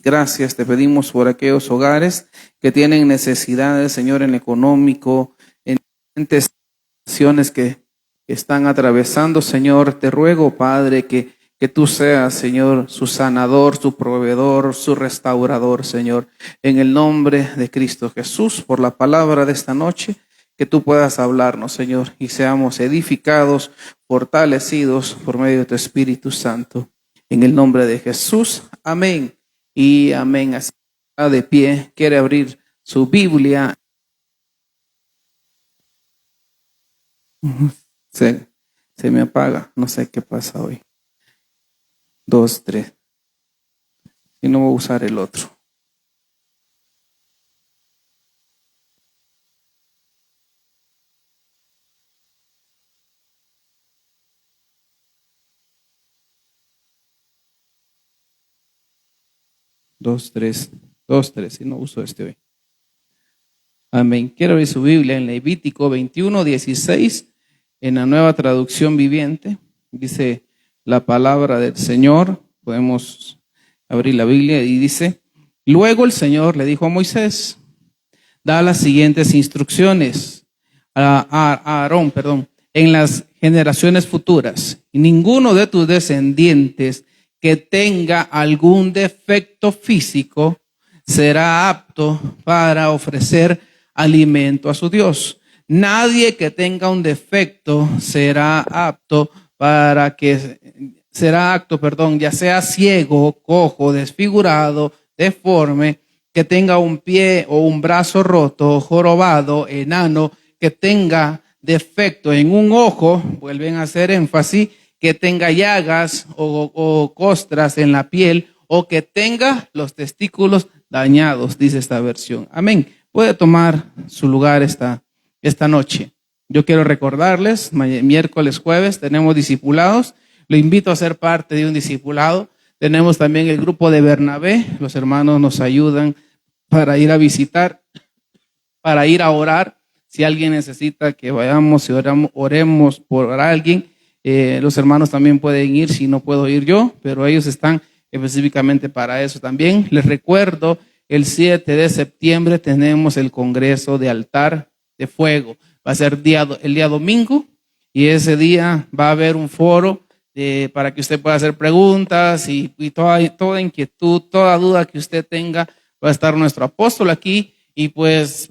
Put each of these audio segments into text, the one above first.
Gracias te pedimos por aquellos hogares que tienen necesidades, Señor, en económico, en diferentes situaciones que están atravesando. Señor, te ruego, Padre, que tú seas, Señor, su sanador, su proveedor, su restaurador, Señor. En el nombre de Cristo Jesús, por la palabra de esta noche, que tú puedas hablarnos, Señor, y seamos edificados, fortalecidos por medio de tu Espíritu Santo. En el nombre de Jesús, amén y amén. Así está de pie, quiere abrir su Biblia. Se me apaga, no sé qué pasa hoy. 2, 3. Y no voy a usar el otro. Dos, tres, y no uso este hoy. Amén. Quiero ver su Biblia en Levítico 21:16, en la Nueva Traducción Viviente. Dice la palabra del Señor. Podemos abrir la Biblia y dice: luego el Señor le dijo a Moisés: da las siguientes instrucciones a Aarón, en las generaciones futuras. Y ninguno de tus descendientes que tenga algún defecto físico será apto para ofrecer alimento a su Dios. Nadie que tenga un defecto será apto ya sea ciego, cojo, desfigurado, deforme, que tenga un pie o un brazo roto, jorobado, enano, que tenga defecto en un ojo, vuelven a hacer énfasis, que tenga llagas o costras en la piel, o que tenga los testículos dañados, dice esta versión. Amén. Puede tomar su lugar esta noche. Yo quiero recordarles, miércoles, jueves, tenemos discipulados. Lo invito a ser parte de un discipulado. Tenemos también el grupo de Bernabé. Los hermanos nos ayudan para ir a visitar, para ir a orar. Si alguien necesita que vayamos y oremos por alguien, los hermanos también pueden ir, si no puedo ir yo, pero ellos están específicamente para eso también. Les recuerdo, el 7 de septiembre tenemos el Congreso de Altar de Fuego. Va a ser el día domingo, y ese día va a haber un foro para que usted pueda hacer preguntas y toda inquietud, toda duda que usted tenga. Va a estar nuestro apóstol aquí, y pues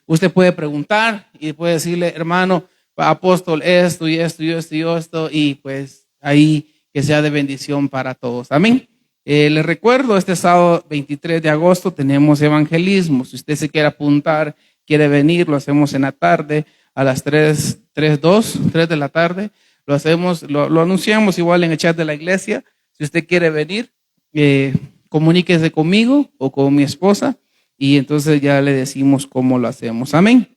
usted puede preguntar y puede decirle: hermano, apóstol, esto y esto y esto y esto, y pues ahí que sea de bendición para todos. Amén. Les recuerdo, este sábado 23 de agosto tenemos evangelismo. Si usted se quiere apuntar, quiere venir, lo hacemos en la tarde a las 3 de la tarde. Lo hacemos, lo anunciamos igual en el chat de la iglesia. Si usted quiere venir, comuníquese conmigo o con mi esposa, y entonces ya le decimos cómo lo hacemos. Amén.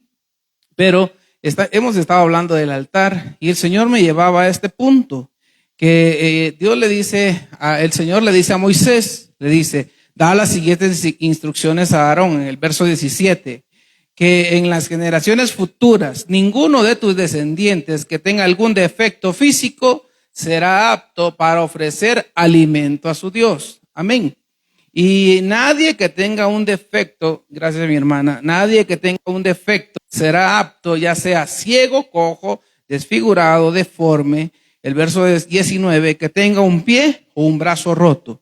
Pero hemos estado hablando del altar, y el Señor me llevaba a este punto, que el Señor le dice a Moisés, le dice: da las siguientes instrucciones a Aarón, en el verso 17, que en las generaciones futuras ninguno de tus descendientes que tenga algún defecto físico será apto para ofrecer alimento a su Dios. Amén. Y nadie que tenga un defecto, gracias mi hermana, nadie que tenga un defecto será apto, ya sea ciego, cojo, desfigurado, deforme. El verso 19, que tenga un pie o un brazo roto,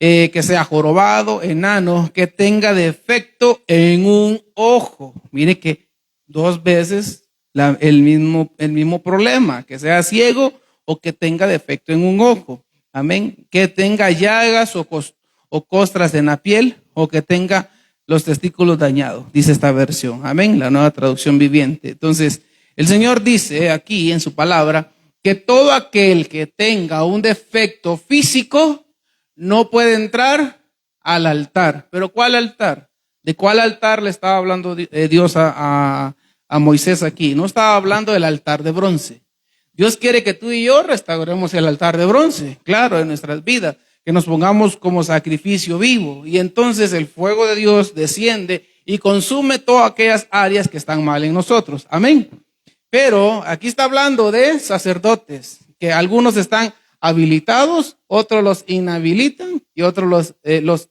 que sea jorobado, enano, que tenga defecto en un ojo. Mire que 2 veces el mismo problema, que sea ciego o que tenga defecto en un ojo. Amén. Que tenga llagas o costras en la piel, o que tenga los testículos dañados, dice esta versión. Amén, la Nueva Traducción Viviente. Entonces, el Señor dice aquí en su palabra que todo aquel que tenga un defecto físico no puede entrar al altar. ¿Pero cuál altar? ¿De cuál altar le estaba hablando Dios a Moisés aquí? No estaba hablando del altar de bronce. Dios quiere que tú y yo restauremos el altar de bronce, claro, en nuestras vidas, que nos pongamos como sacrificio vivo, y entonces el fuego de Dios desciende y consume todas aquellas áreas que están mal en nosotros. Amén. Pero aquí está hablando de sacerdotes, que algunos están habilitados, otros los inhabilitan y otros los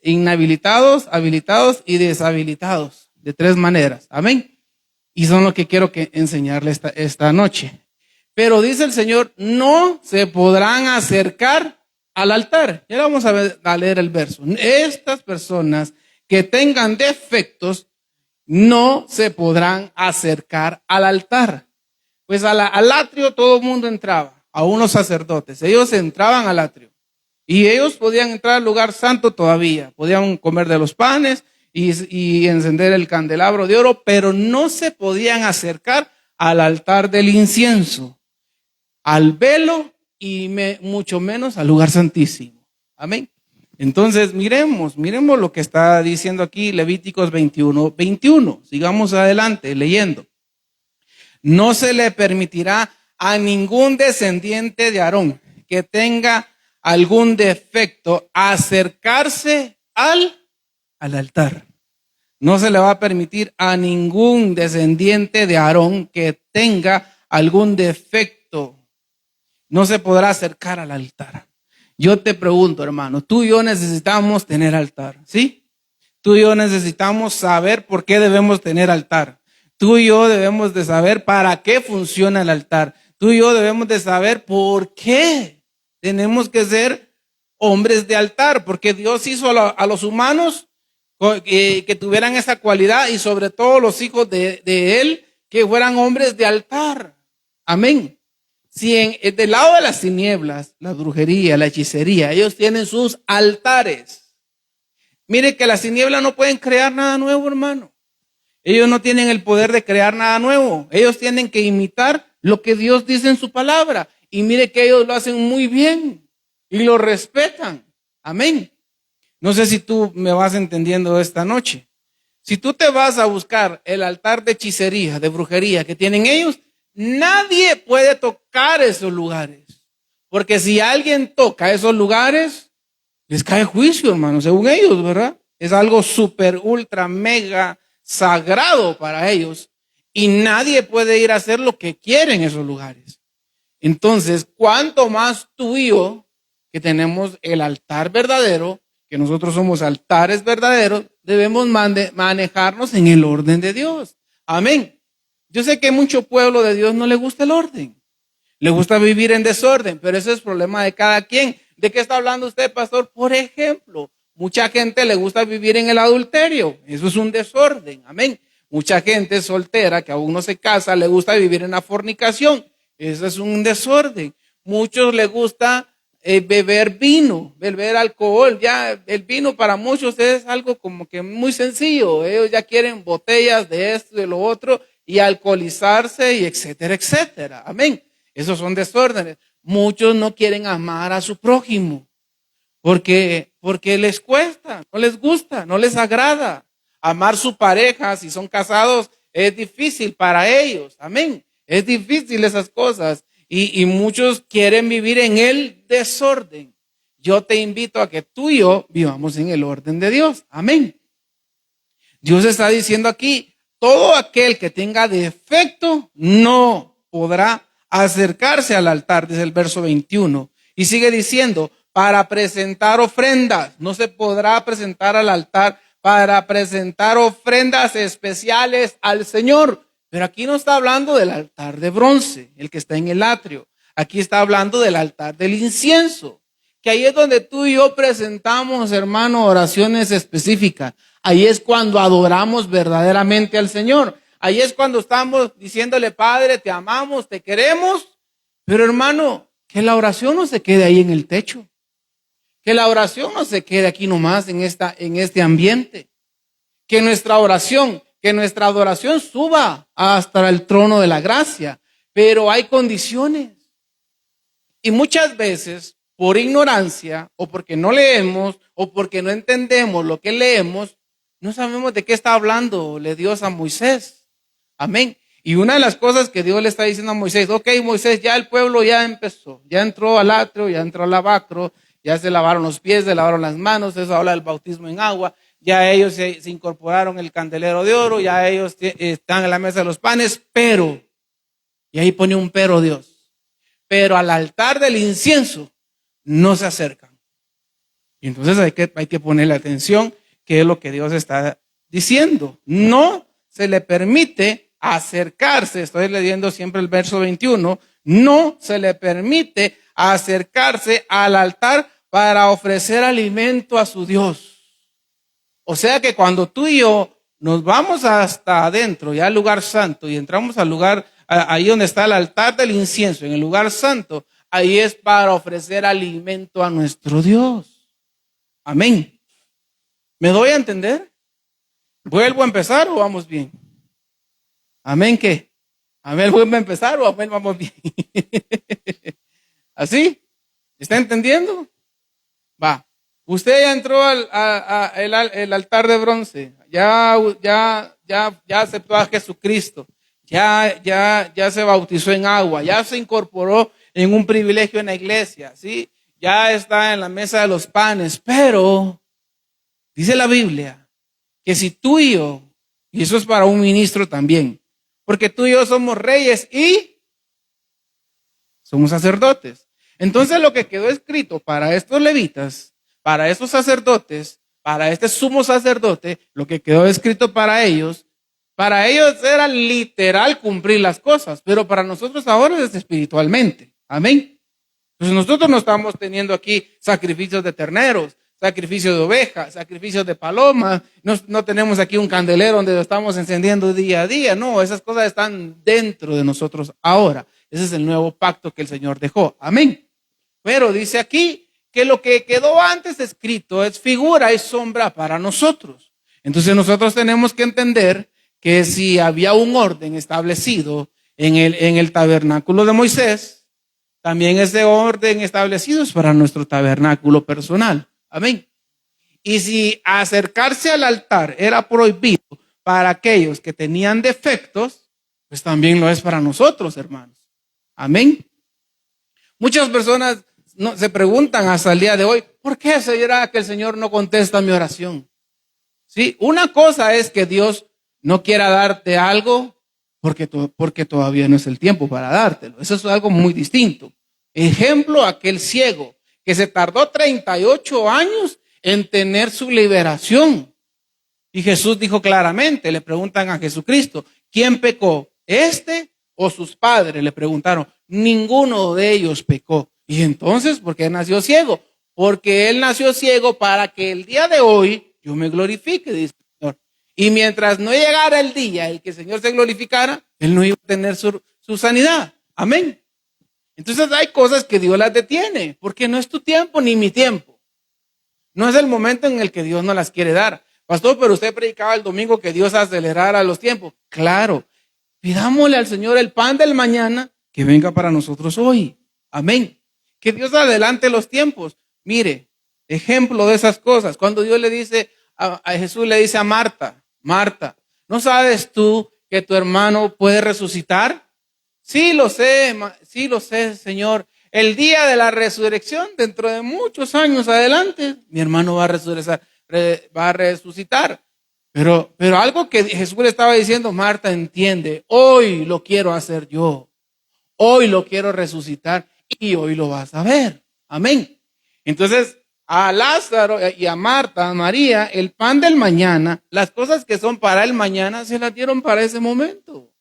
inhabilitados, habilitados y deshabilitados, de 3 maneras. Amén. Y son lo que quiero enseñarle esta noche. Pero dice el Señor, no se podrán acercar al altar. Ya vamos a leer el verso. Estas personas que tengan defectos no se podrán acercar al altar. Pues al atrio todo el mundo entraba, aún los sacerdotes. Ellos entraban al atrio. Y ellos podían entrar al lugar santo todavía. Podían comer de los panes y encender el candelabro de oro, pero no se podían acercar al altar del incienso, al velo y mucho menos al lugar santísimo. Amén. Entonces miremos lo que está diciendo aquí Levíticos 21:21. Sigamos adelante leyendo. No se le permitirá a ningún descendiente de Aarón que tenga algún defecto acercarse al altar. No se le va a permitir a ningún descendiente de Aarón que tenga algún defecto. No se podrá acercar al altar. Yo te pregunto, hermano, tú y yo necesitamos tener altar, ¿sí? Tú y yo necesitamos saber por qué debemos tener altar. Tú y yo debemos de saber para qué funciona el altar. Tú y yo debemos de saber por qué tenemos que ser hombres de altar, porque Dios hizo a los humanos que tuvieran esa cualidad y sobre todo los hijos de Él que fueran hombres de altar. Amén. Si del lado de las tinieblas, la brujería, la hechicería, ellos tienen sus altares. Mire que las tinieblas no pueden crear nada nuevo, hermano. Ellos no tienen el poder de crear nada nuevo. Ellos tienen que imitar lo que Dios dice en su palabra. Y mire que ellos lo hacen muy bien y lo respetan. Amén. No sé si tú me vas entendiendo esta noche. Si tú te vas a buscar el altar de hechicería, de brujería que tienen ellos, nadie puede tocar esos lugares. Porque si alguien toca esos lugares, les cae juicio, hermano, según ellos, ¿verdad? Es algo súper, ultra, mega sagrado para ellos. Y nadie puede ir a hacer lo que quieren en esos lugares. Entonces, ¿cuánto más tú y yo, que tenemos el altar verdadero, que nosotros somos altares verdaderos, debemos manejarnos en el orden de Dios? Amén. Yo sé que mucho pueblo de Dios no le gusta el orden. Le gusta vivir en desorden, pero ese es problema de cada quien. ¿De qué está hablando usted, pastor? Por ejemplo, mucha gente le gusta vivir en el adulterio. Eso es un desorden. Amén. Mucha gente soltera que aún no se casa le gusta vivir en la fornicación. Eso es un desorden. Muchos les gusta beber vino, beber alcohol. Ya el vino para muchos es algo como que muy sencillo. Ellos ya quieren botellas de esto, de lo otro, y alcoholizarse y etcétera, etcétera. Amén. Esos son desórdenes. Muchos no quieren amar a su prójimo porque les cuesta, no les gusta, no les agrada. Amar su pareja, si son casados, es difícil para ellos. Amén. Es difícil esas cosas. Y muchos quieren vivir en el desorden. Yo te invito a que tú y yo vivamos en el orden de Dios. Amén. Dios está diciendo aquí, todo aquel que tenga defecto no podrá acercarse al altar, dice el verso 21. Y sigue diciendo, para presentar ofrendas, no se podrá presentar al altar para presentar ofrendas especiales al Señor. Pero aquí no está hablando del altar de bronce, el que está en el atrio. Aquí está hablando del altar del incienso, que ahí es donde tú y yo presentamos, hermano, oraciones específicas. Ahí es cuando adoramos verdaderamente al Señor. Ahí es cuando estamos diciéndole, Padre, te amamos, te queremos. Pero, hermano, que la oración no se quede ahí en el techo. Que la oración no se quede aquí nomás en este ambiente. Que nuestra oración, que nuestra adoración suba hasta el trono de la gracia. Pero hay condiciones. Y muchas veces, por ignorancia, o porque no leemos, o porque no entendemos lo que leemos, no sabemos de qué está hablando Dios a Moisés. Amén. Y una de las cosas que Dios le está diciendo a Moisés, ok, Moisés, ya el pueblo ya empezó, ya entró al atrio, ya entró al lavacro, ya se lavaron los pies, se lavaron las manos, eso habla del bautismo en agua, ya ellos se incorporaron el candelero de oro, ya ellos están en la mesa de los panes, pero, y ahí pone un pero Dios, pero al altar del incienso no se acercan. Y entonces hay que ponerle atención qué es lo que Dios está diciendo. No se le permite acercarse, estoy leyendo siempre el verso 21, no se le permite acercarse al altar para ofrecer alimento a su Dios. O sea que cuando tú y yo nos vamos hasta adentro, ya al lugar santo, y entramos al lugar, ahí donde está el altar del incienso, en el lugar santo, ahí es para ofrecer alimento a nuestro Dios. Amén. ¿Me doy a entender? ¿Vuelvo a empezar o vamos bien? Amén, ¿qué? Amén, ¿vuelvo a empezar o amén, vamos bien? ¿Así? ¿Está entendiendo? Va. Usted ya entró al altar de bronce, ya aceptó a Jesucristo, ya se bautizó en agua, ya se incorporó en un privilegio en la iglesia, ¿sí? Ya está en la mesa de los panes, pero dice la Biblia que si tú y yo, y eso es para un ministro también, porque tú y yo somos reyes y somos sacerdotes. Entonces lo que quedó escrito para estos levitas, para estos sacerdotes, para este sumo sacerdote, lo que quedó escrito para ellos era literal cumplir las cosas, pero para nosotros ahora es espiritualmente. Amén. Entonces nosotros no estamos teniendo aquí sacrificios de terneros, sacrificios de ovejas, sacrificios de palomas, no tenemos aquí un candelero donde lo estamos encendiendo día a día, no, esas cosas están dentro de nosotros ahora. Ese es el nuevo pacto que el Señor dejó. Amén. Pero dice aquí que lo que quedó antes escrito es figura y sombra para nosotros. Entonces nosotros tenemos que entender que si había un orden establecido en el tabernáculo de Moisés, también ese orden establecido es para nuestro tabernáculo personal. Amén. Y si acercarse al altar era prohibido para aquellos que tenían defectos, pues también lo es para nosotros, hermanos. Amén. Muchas personas se preguntan hasta el día de hoy, ¿por qué será que el Señor no contesta mi oración? Sí, una cosa es que Dios no quiera darte algo porque todavía no es el tiempo para dártelo. Eso es algo muy distinto. Ejemplo, aquel ciego que se tardó 38 años en tener su liberación. Y Jesús dijo claramente, le preguntan a Jesucristo, ¿quién pecó? ¿Este o sus padres? Le preguntaron, ninguno de ellos pecó. Y entonces, ¿por qué nació ciego? Porque él nació ciego para que el día de hoy yo me glorifique, dice el Señor. Y mientras no llegara el día en que el Señor se glorificara, él no iba a tener su sanidad. Amén. Entonces hay cosas que Dios las detiene, porque no es tu tiempo ni mi tiempo. No es el momento en el que Dios no las quiere dar. Pastor, pero usted predicaba el domingo que Dios acelerara los tiempos. Claro, pidámosle al Señor el pan del mañana que venga para nosotros hoy. Amén. Que Dios adelante los tiempos. Mire, ejemplo de esas cosas. Cuando Dios le dice, a Jesús le dice a Marta, Marta, ¿no sabes tú que tu hermano puede resucitar? Sí lo sé, Señor. El día de la resurrección, dentro de muchos años adelante, mi hermano va a resucitar. Pero algo que Jesús le estaba diciendo, Marta, entiende, hoy lo quiero hacer yo. Hoy lo quiero resucitar y hoy lo vas a ver. Amén. Entonces, a Lázaro y a Marta, a María, el pan del mañana, las cosas que son para el mañana, se las dieron para ese momento.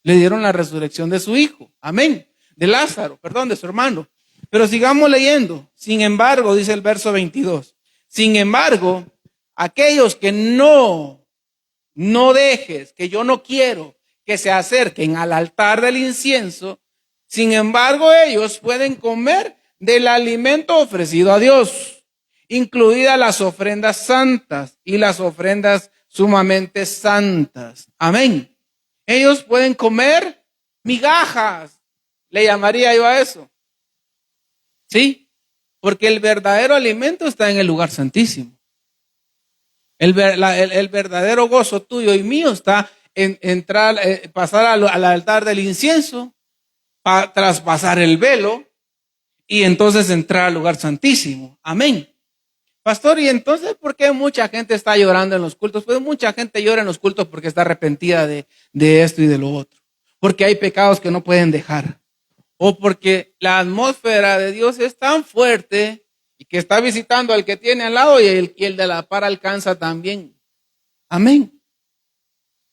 Le dieron la resurrección de su hijo. Amén. De Lázaro, perdón, de su hermano. Pero sigamos leyendo. Sin embargo, dice el verso 22. Sin embargo, aquellos que no dejes, que yo no quiero que se acerquen al altar del incienso, sin embargo, ellos pueden comer del alimento ofrecido a Dios, incluidas las ofrendas santas y las ofrendas sumamente santas. Amén. Ellos pueden comer migajas, le llamaría yo a eso. ¿Sí? Porque el verdadero alimento está en el lugar santísimo. El verdadero gozo tuyo y mío está en pasar al altar del incienso, traspasar el velo y entonces entrar al lugar santísimo. Amén. Pastor, ¿y entonces por qué mucha gente está llorando en los cultos? Pues mucha gente llora en los cultos porque está arrepentida de esto y de lo otro. Porque hay pecados que no pueden dejar. o porque la atmósfera de Dios es tan fuerte y que está visitando al que tiene al lado y el de la par alcanza también. Amén.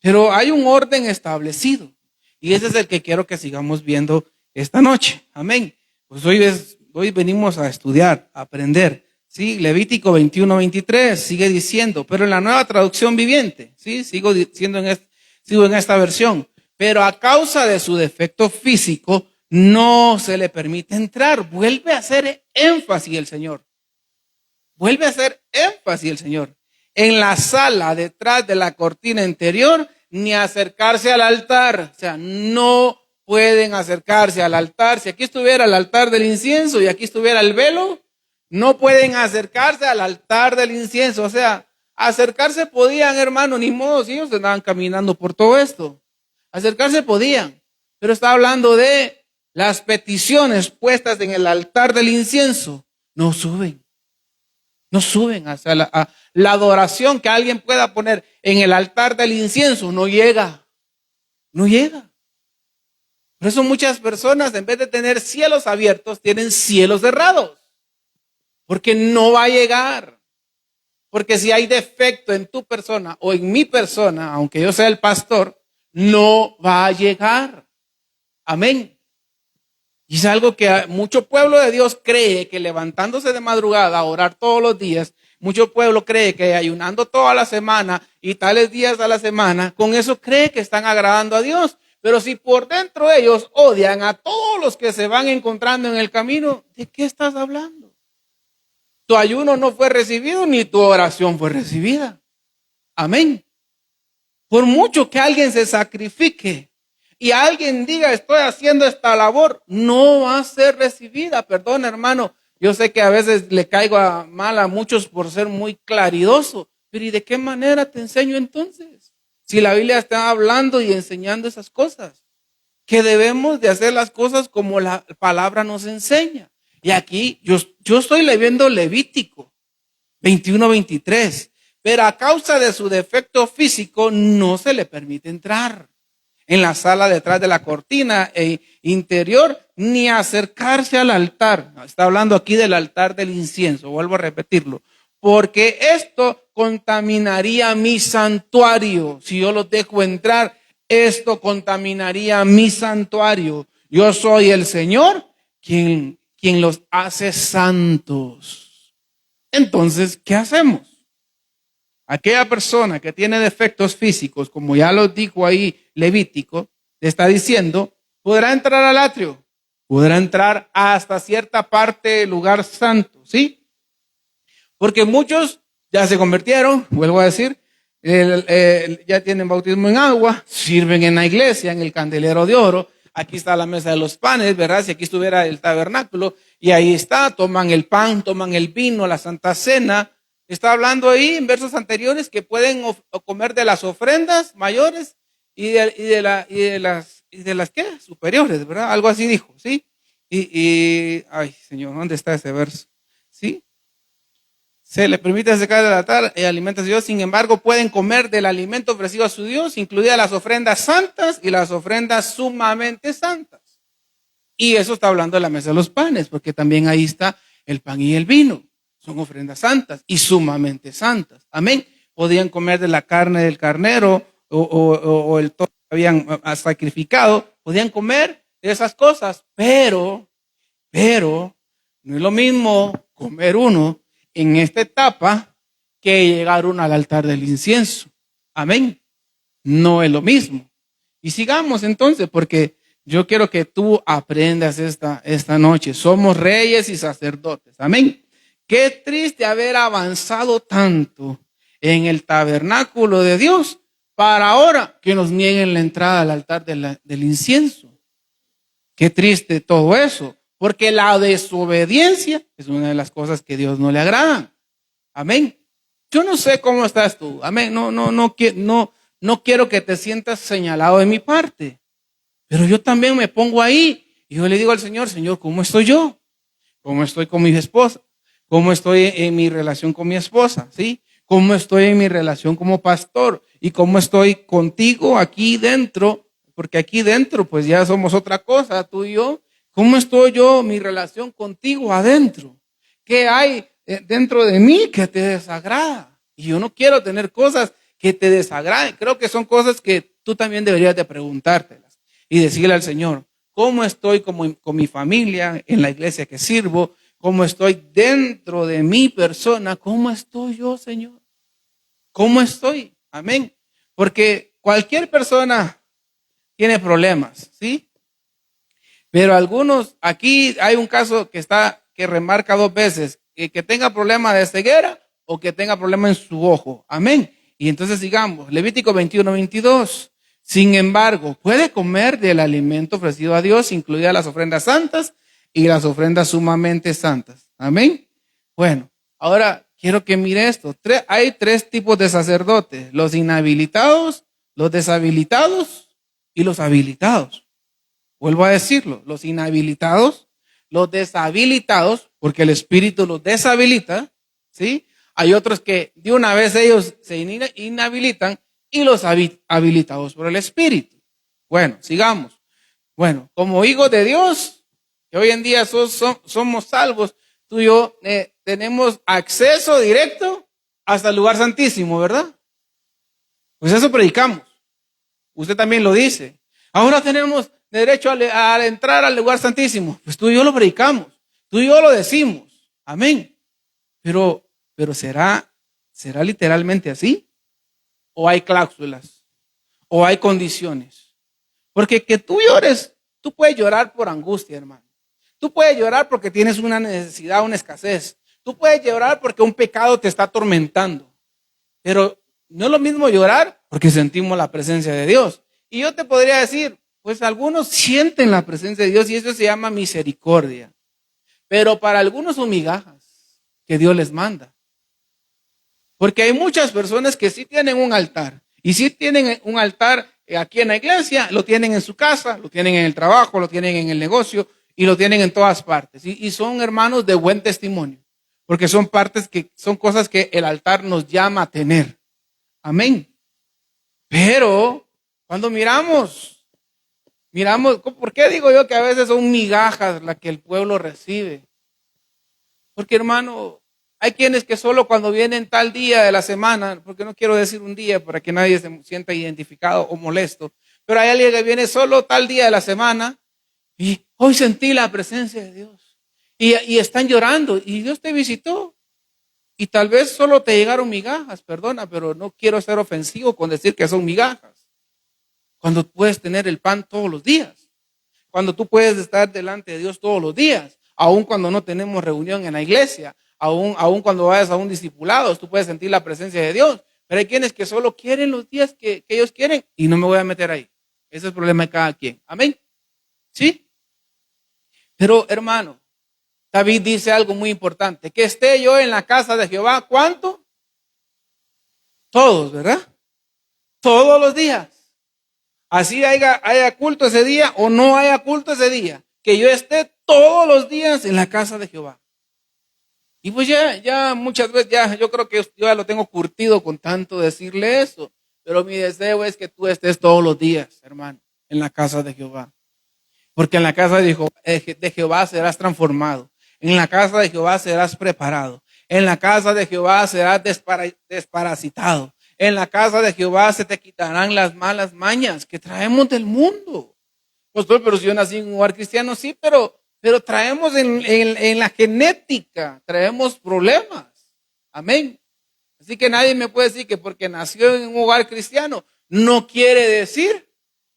Pero hay un orden establecido y ese es el que quiero que sigamos viendo esta noche. Amén. Pues hoy venimos a estudiar, a aprender. Sí, Levítico 21:23 sigue diciendo, pero en la Nueva Traducción Viviente, sí, sigo en esta versión, pero a causa de su defecto físico no se le permite entrar. Vuelve a hacer énfasis el Señor. Vuelve a hacer énfasis el Señor. En la sala detrás de la cortina interior, ni acercarse al altar. O sea, no pueden acercarse al altar. Si aquí estuviera el altar del incienso y aquí estuviera el velo, no pueden acercarse al altar del incienso. O sea, acercarse podían, hermano, ni modo, si ellos andaban caminando por todo esto. Acercarse podían, pero está hablando de las peticiones puestas en el altar del incienso. No suben. No suben hacia la adoración que alguien pueda poner en el altar del incienso. No llega. No llega. Por eso muchas personas, en vez de tener cielos abiertos, tienen cielos cerrados. Porque no va a llegar. Porque si hay defecto en tu persona o en mi persona, aunque yo sea el pastor, no va a llegar. Amén. Y es algo que mucho pueblo de Dios cree que levantándose de madrugada a orar todos los días, mucho pueblo cree que ayunando toda la semana y tales días a la semana, con eso cree que están agradando a Dios. Pero si por dentro ellos odian a todos los que se van encontrando en el camino, ¿de qué estás hablando? Tu ayuno no fue recibido ni tu oración fue recibida. Amén. Por mucho que alguien se sacrifique y alguien diga estoy haciendo esta labor, no va a ser recibida. Perdón, hermano, yo sé que a veces le caigo mal a muchos por ser muy claridoso, pero ¿y de qué manera te enseño entonces? Si la Biblia está hablando y enseñando esas cosas, que debemos de hacer las cosas como la palabra nos enseña. Y aquí yo estoy leyendo Levítico 21:23, pero a causa de su defecto físico no se le permite entrar en la sala detrás de la cortina interior, ni acercarse al altar. Está hablando aquí del altar del incienso, vuelvo a repetirlo, porque esto contaminaría mi santuario. Si yo los dejo entrar, esto contaminaría mi santuario. Yo soy el Señor quien los hace santos. Entonces, ¿qué hacemos? Aquella persona que tiene defectos físicos, como ya lo dijo ahí Levítico, le está diciendo, podrá entrar al atrio, podrá entrar hasta cierta parte del lugar santo, ¿sí? Porque muchos ya se convirtieron, vuelvo a decir, ya tienen bautismo en agua, sirven en la iglesia, en el candelero de oro. Aquí está la mesa de los panes, ¿verdad? Si aquí estuviera el tabernáculo, y ahí está, toman el pan, toman el vino, la Santa Cena. Está hablando ahí en versos anteriores que pueden comer de las ofrendas mayores y de las ¿qué? Superiores, ¿verdad? Algo así dijo, ¿sí? Ay, Señor, ¿dónde está ese verso? ¿Sí? Se le permite acercar del altar y alimentos de Dios, sin embargo, pueden comer del alimento ofrecido a su Dios, incluidas las ofrendas santas y las ofrendas sumamente santas. Y eso está hablando de la mesa de los panes, porque también ahí está el pan y el vino. Son ofrendas santas y sumamente santas. Amén. Podían comer de la carne del carnero o el toro que habían sacrificado. Podían comer de esas cosas, pero no es lo mismo comer uno en esta etapa que llegar uno al altar del incienso. Amén. No es lo mismo. Y sigamos entonces, porque yo quiero que tú aprendas esta noche. Somos reyes y sacerdotes. Amén. Qué triste haber avanzado tanto en el tabernáculo de Dios para ahora que nos nieguen la entrada al altar del incienso. Qué triste todo eso, porque la desobediencia es una de las cosas que a Dios no le agradan. Amén. Yo no sé cómo estás tú. Amén. No quiero que te sientas señalado de mi parte, pero yo también me pongo ahí y yo le digo al Señor, Señor, ¿cómo estoy yo? ¿Cómo estoy con mi esposa? ¿Cómo estoy en mi relación con mi esposa? ¿Sí? ¿Cómo estoy en mi relación como pastor? ¿Y cómo estoy contigo aquí dentro? Porque aquí dentro pues ya somos otra cosa, tú y yo. ¿Cómo estoy yo, mi relación contigo adentro? ¿Qué hay dentro de mí que te desagrada? Y yo no quiero tener cosas que te desagraden. Creo que son cosas que tú también deberías de preguntártelas y decirle al Señor, ¿cómo estoy con mi familia, en la iglesia que sirvo? ¿Cómo estoy dentro de mi persona? ¿Cómo estoy yo, Señor? ¿Cómo estoy? Amén. Porque cualquier persona tiene problemas, ¿sí? Pero algunos, aquí hay un caso que remarca dos veces, que tenga problema de ceguera o que tenga problema en su ojo. Amén. Y entonces sigamos, Levítico 21:22. Sin embargo, puede comer del alimento ofrecido a Dios, incluidas las ofrendas santas y las ofrendas sumamente santas. Amén. Bueno, ahora quiero que mire esto. Hay tres tipos de sacerdotes: los inhabilitados, los deshabilitados y los habilitados. Vuelvo a decirlo, los inhabilitados, los deshabilitados, porque el Espíritu los deshabilita, ¿sí? Hay otros que de una vez ellos se inhabilitan y los habilitados por el Espíritu. Bueno, sigamos. Bueno, como hijos de Dios, que hoy en día somos salvos, tú y yo tenemos acceso directo hasta el lugar santísimo, ¿verdad? Pues eso predicamos. Usted también lo dice. Ahora tenemos derecho a entrar al lugar santísimo. Pues tú y yo lo predicamos, tú y yo lo decimos. Amén. Pero ¿será literalmente así? ¿O hay cláusulas? ¿O hay condiciones? Porque que tú llores, tú puedes llorar por angustia, hermano. Tú puedes llorar porque tienes una necesidad, una escasez. Tú puedes llorar porque un pecado te está atormentando. Pero no es lo mismo llorar porque sentimos la presencia de Dios. Y yo te podría decir, pues algunos sienten la presencia de Dios y eso se llama misericordia. Pero para algunos son migajas que Dios les manda. Porque hay muchas personas que sí tienen un altar. Y sí tienen un altar aquí en la iglesia, lo tienen en su casa, lo tienen en el trabajo, lo tienen en el negocio y lo tienen en todas partes. Y son hermanos de buen testimonio. Porque son cosas que el altar nos llama a tener. Amén. Pero cuando miramos, ¿por qué digo yo que a veces son migajas las que el pueblo recibe? Porque, hermano, hay quienes que solo cuando vienen tal día de la semana, porque no quiero decir un día para que nadie se sienta identificado o molesto, pero hay alguien que viene solo tal día de la semana y hoy sentí la presencia de Dios. Y están llorando y Dios te visitó. Y tal vez solo te llegaron migajas, perdona, pero no quiero ser ofensivo con decir que son migajas. Cuando puedes tener el pan todos los días, cuando tú puedes estar delante de Dios todos los días, aun cuando no tenemos reunión en la iglesia, aun cuando vayas a un discipulado, tú puedes sentir la presencia de Dios. Pero hay quienes que solo quieren los días que ellos quieren y no me voy a meter ahí. Ese es el problema de cada quien. Amén. ¿Sí? Pero hermano, David dice algo muy importante, que esté yo en la casa de Jehová, ¿cuánto? Todos, ¿verdad? Todos los días. Así haya culto ese día o no haya culto ese día, que yo esté todos los días en la casa de Jehová. Y pues ya muchas veces, yo creo que yo ya lo tengo curtido con tanto decirle eso, pero mi deseo es que tú estés todos los días, hermano, en la casa de Jehová. Porque en la casa de Jehová serás transformado. En la casa de Jehová serás preparado. En la casa de Jehová serás desparasitado. En la casa de Jehová se te quitarán las malas mañas que traemos del mundo. Pastor, pero si yo nací en un hogar cristiano, sí, pero traemos en la genética, traemos problemas. Amén. Así que nadie me puede decir que porque nació en un hogar cristiano, no quiere decir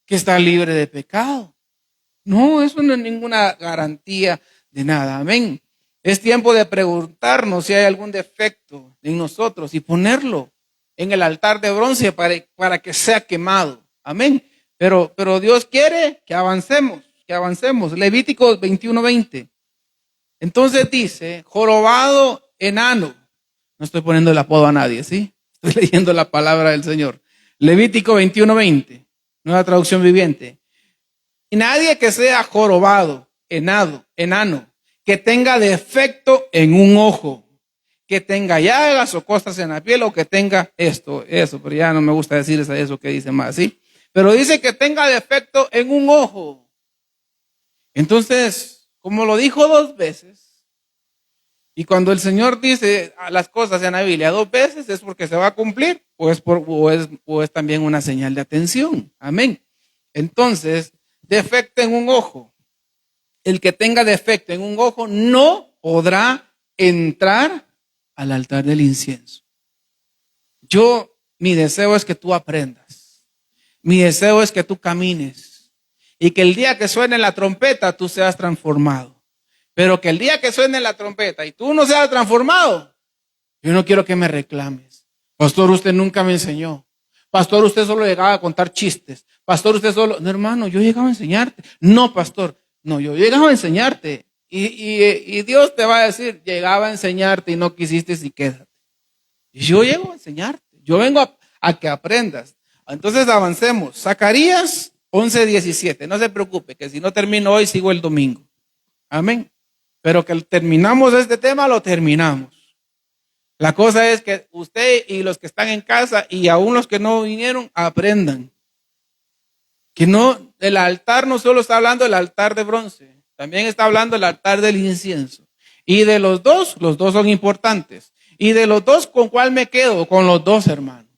que está libre de pecado. No, eso no es ninguna garantía de nada. Amén. Es tiempo de preguntarnos si hay algún defecto en nosotros y ponerlo en el altar de bronce para que sea quemado. Amén. Pero Dios quiere que avancemos. Levítico 21:20. Entonces dice, jorobado enano. No estoy poniendo el apodo a nadie, ¿sí? Estoy leyendo la palabra del Señor. Levítico 21:20. Nueva traducción viviente. Y nadie que sea jorobado, enano, que tenga defecto en un ojo, que tenga llagas o costras en la piel o que tenga eso, pero ya no me gusta decir eso que dice más, ¿sí? Pero dice que tenga defecto en un ojo. Entonces, como lo dijo 2 veces, y cuando el Señor dice las cosas en la Biblia 2 veces, es porque se va a cumplir, o es también una señal de atención. Amén. Entonces, defecto en un ojo. El que tenga defecto en un ojo no podrá entrar al altar del incienso. Mi deseo es que tú aprendas. Mi deseo es que tú camines. Y que el día que suene la trompeta, tú seas transformado. Pero que el día que suene la trompeta y tú no seas transformado, yo no quiero que me reclames. Pastor, usted nunca me enseñó. Pastor, usted solo llegaba a contar chistes. Pastor, usted solo... No, hermano, yo llegaba a enseñarte. No, pastor. No, yo llegaba a enseñarte. Y Dios te va a decir, llegaba a enseñarte y no quisiste y quédate. Y yo llego a enseñarte. Yo vengo a que aprendas. Entonces avancemos. Zacarías 11:17. No se preocupe, que si no termino hoy, sigo el domingo. Amén. Pero que terminamos este tema, lo terminamos. La cosa es que usted y los que están en casa y aún los que no vinieron, aprendan. Que no, el altar no solo está hablando del altar de bronce, también está hablando del altar del incienso. Y de los dos son importantes. Y de los dos, ¿con cuál me quedo? Con los dos, hermano.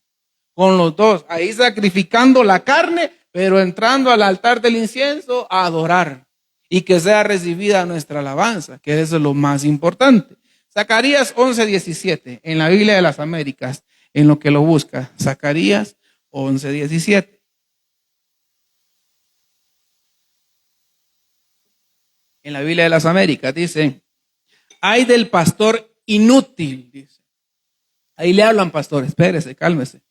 Con los dos. Ahí sacrificando la carne, pero entrando al altar del incienso a adorar. Y que sea recibida nuestra alabanza, que eso es lo más importante. Zacarías 11:17, en la Biblia de las Américas, en lo que lo busca. Zacarías 11:17. En la Biblia de las Américas dice, ay del pastor inútil, dice. Ahí le hablan, pastor, espérese, cálmese.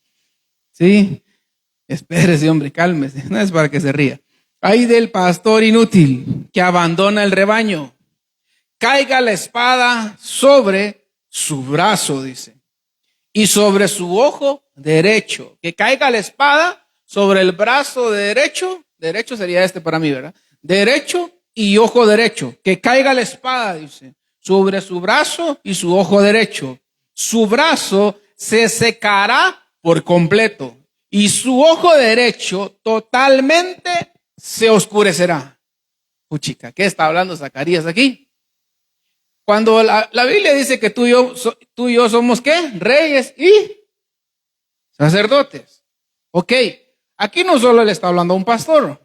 Sí, espérese, hombre, cálmese. No es para que se ría. Ay del pastor inútil que abandona el rebaño. Caiga la espada sobre su brazo, dice, y sobre su ojo derecho. Que caiga la espada sobre el brazo derecho. Derecho sería este para mí, ¿verdad? Derecho y ojo derecho. Que caiga la espada, dice, sobre su brazo y su ojo derecho. Su brazo se secará por completo y su ojo derecho totalmente se oscurecerá. Puchica, ¿qué está hablando Zacarías aquí? Cuando la Biblia dice que tú y yo somos ¿qué? Reyes y sacerdotes. Ok, aquí no solo le está hablando a un pastor,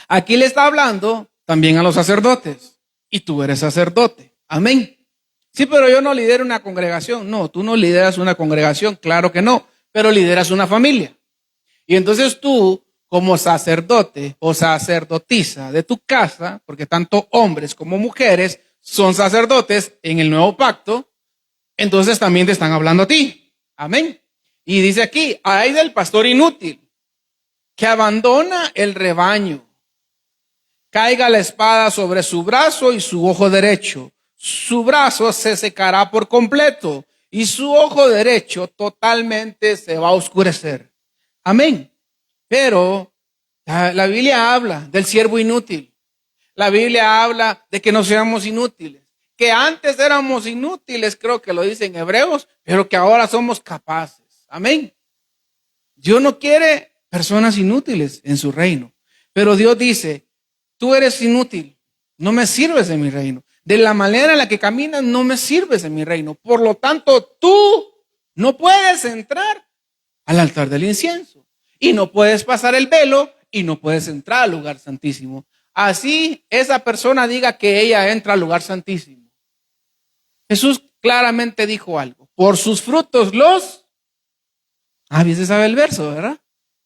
aquí le está hablando también a los sacerdotes. Y tú eres sacerdote. Amén. Sí, pero yo no lidero una congregación. No, tú no lideras una congregación, claro que no, pero lideras una familia. Y entonces tú, como sacerdote o sacerdotisa de tu casa, porque tanto hombres como mujeres son sacerdotes en el nuevo pacto, entonces también te están hablando a ti. Amén. Y dice aquí, ay del pastor inútil que abandona el rebaño. Caiga la espada sobre su brazo y su ojo derecho. Su brazo se secará por completo y su ojo derecho totalmente se va a oscurecer. Amén. Pero la Biblia habla del siervo inútil. La Biblia habla de que no seamos inútiles. Que antes éramos inútiles, creo que lo dicen Hebreos, pero que ahora somos capaces. Amén. Dios no quiere personas inútiles en su reino. Pero Dios dice, tú eres inútil, no me sirves en mi reino. De la manera en la que caminas, no me sirves en mi reino. Por lo tanto, tú no puedes entrar al altar del incienso. Y no puedes pasar el velo y no puedes entrar al lugar santísimo. Así esa persona diga que ella entra al lugar santísimo. Jesús claramente dijo algo. Por sus frutos bien se sabe el verso, ¿verdad?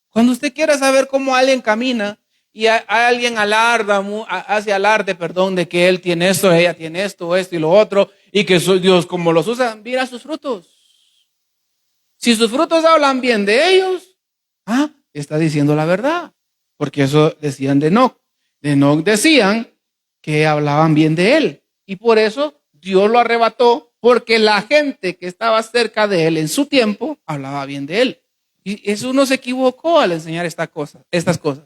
Cuando usted quiera saber cómo alguien camina y alguien hace alarde, de que él tiene esto, ella tiene esto y lo otro, y que Dios como los usa, mira sus frutos. Si sus frutos hablan bien de ellos, está diciendo la verdad. Porque eso decían de Enoc. De Enoc decían que hablaban bien de él. Y por eso Dios lo arrebató, porque la gente que estaba cerca de él en su tiempo hablaba bien de él. Y eso no se equivocó al enseñar estas cosas.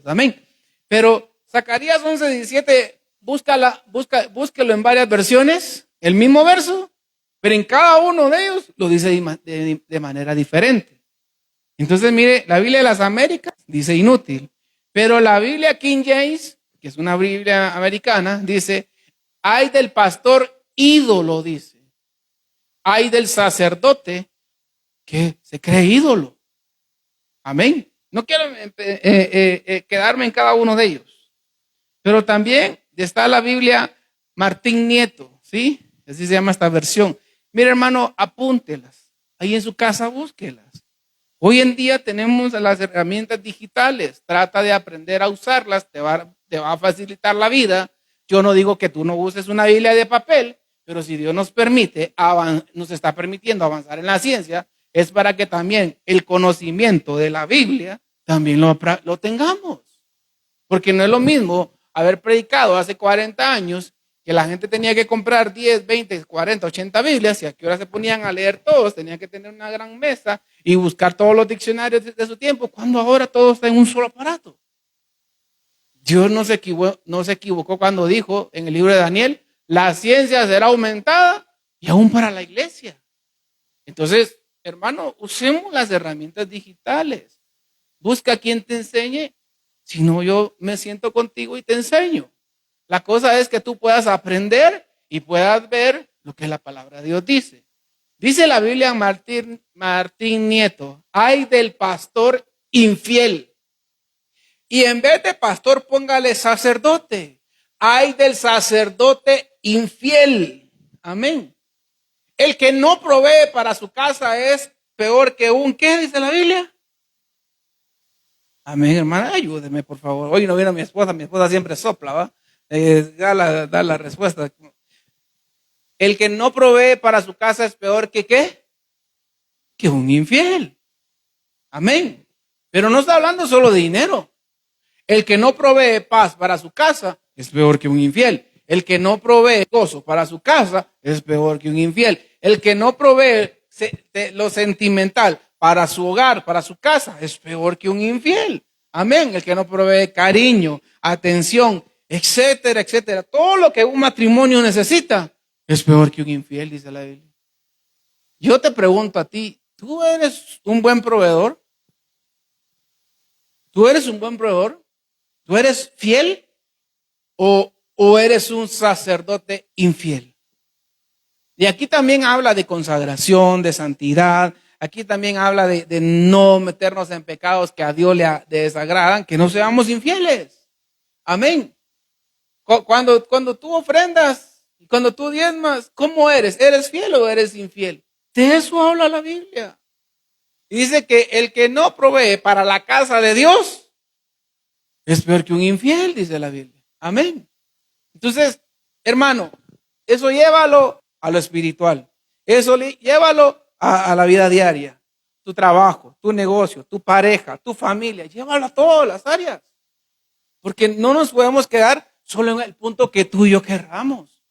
Amén. Pero Zacarías 11:17, búscalo en varias versiones, el mismo verso, pero en cada uno de ellos lo dice de manera diferente. Entonces, mire, la Biblia de las Américas dice inútil, pero la Biblia King James, que es una Biblia americana, dice, ay del pastor ídolo, dice. Ay del sacerdote que se cree ídolo. Amén. No quiero quedarme en cada uno de ellos. Pero también está la Biblia Martín Nieto, ¿sí? Así se llama esta versión. Mira, hermano, apúntelas. Ahí en su casa búsquelas. Hoy en día tenemos las herramientas digitales. Trata de aprender a usarlas. Te va a facilitar la vida. Yo no digo que tú no uses una Biblia de papel, pero si Dios nos permite, nos está permitiendo avanzar en la ciencia, es para que también el conocimiento de la Biblia también lo tengamos. Porque no es lo mismo haber predicado hace 40 años que la gente tenía que comprar 10, 20, 40, 80 Biblias y a qué hora se ponían a leer todos, tenían que tener una gran mesa y buscar todos los diccionarios de su tiempo, cuando ahora todo está en un solo aparato. Dios no se equivocó cuando dijo en el libro de Daniel, la ciencia será aumentada y aún para la iglesia. Entonces, hermano, usemos las herramientas digitales. Busca a quien te enseñe. Si no, yo me siento contigo y te enseño. La cosa es que tú puedas aprender y puedas ver lo que la palabra de Dios dice. Dice la Biblia Martín Nieto, ay del pastor infiel. Y en vez de pastor, póngale sacerdote. Ay del sacerdote infiel. Amén. El que no provee para su casa es peor que un, ¿qué dice la Biblia? Amén, hermana, ayúdeme, por favor. Hoy no vino mi esposa siempre sopla, ¿va? Da la respuesta. El que no provee para su casa es peor que ¿qué? Que un infiel. Amén. Pero no está hablando solo de dinero. El que no provee paz para su casa es peor que un infiel. El que no provee gozo para su casa es peor que un infiel. El que no provee lo sentimental para su hogar, para su casa, es peor que un infiel. Amén. El que no provee cariño, atención, etcétera, etcétera. Todo lo que un matrimonio necesita es peor que un infiel, dice la Biblia. Yo te pregunto a ti, ¿tú eres un buen proveedor? ¿Tú eres un buen proveedor? ¿Tú eres fiel o eres un sacerdote infiel? Y aquí también habla de consagración, de santidad. Aquí también habla de no meternos en pecados que a Dios le desagradan, que no seamos infieles. Amén. Cuando tú ofrendas, cuando tú diezmas, ¿cómo eres? ¿Eres fiel o eres infiel? De eso habla la Biblia. Y dice que el que no provee para la casa de Dios es peor que un infiel, dice la Biblia. Amén. Entonces, hermano, eso llévalo a lo espiritual. Eso llévalo a la vida diaria. Tu trabajo, tu negocio, tu pareja, tu familia. Llévalo a todas las áreas. Porque no nos podemos quedar solo en el punto que tú y yo querramos.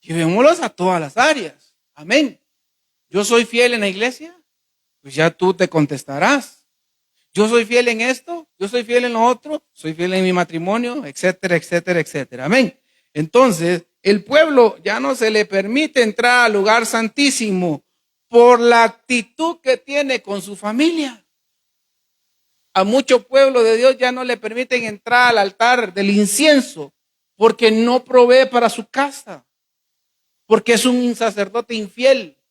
Llevémoslos a todas las áreas. Amén. Yo soy fiel en la iglesia. Pues ya tú te contestarás. Yo soy fiel en esto, yo soy fiel en lo otro, soy fiel en mi matrimonio, etcétera, etcétera, etcétera. Amén. Entonces, el pueblo ya no se le permite entrar al lugar santísimo por la actitud que tiene con su familia. A mucho pueblo de Dios ya no le permiten entrar al altar del incienso porque no provee para su casa, porque es un sacerdote infiel.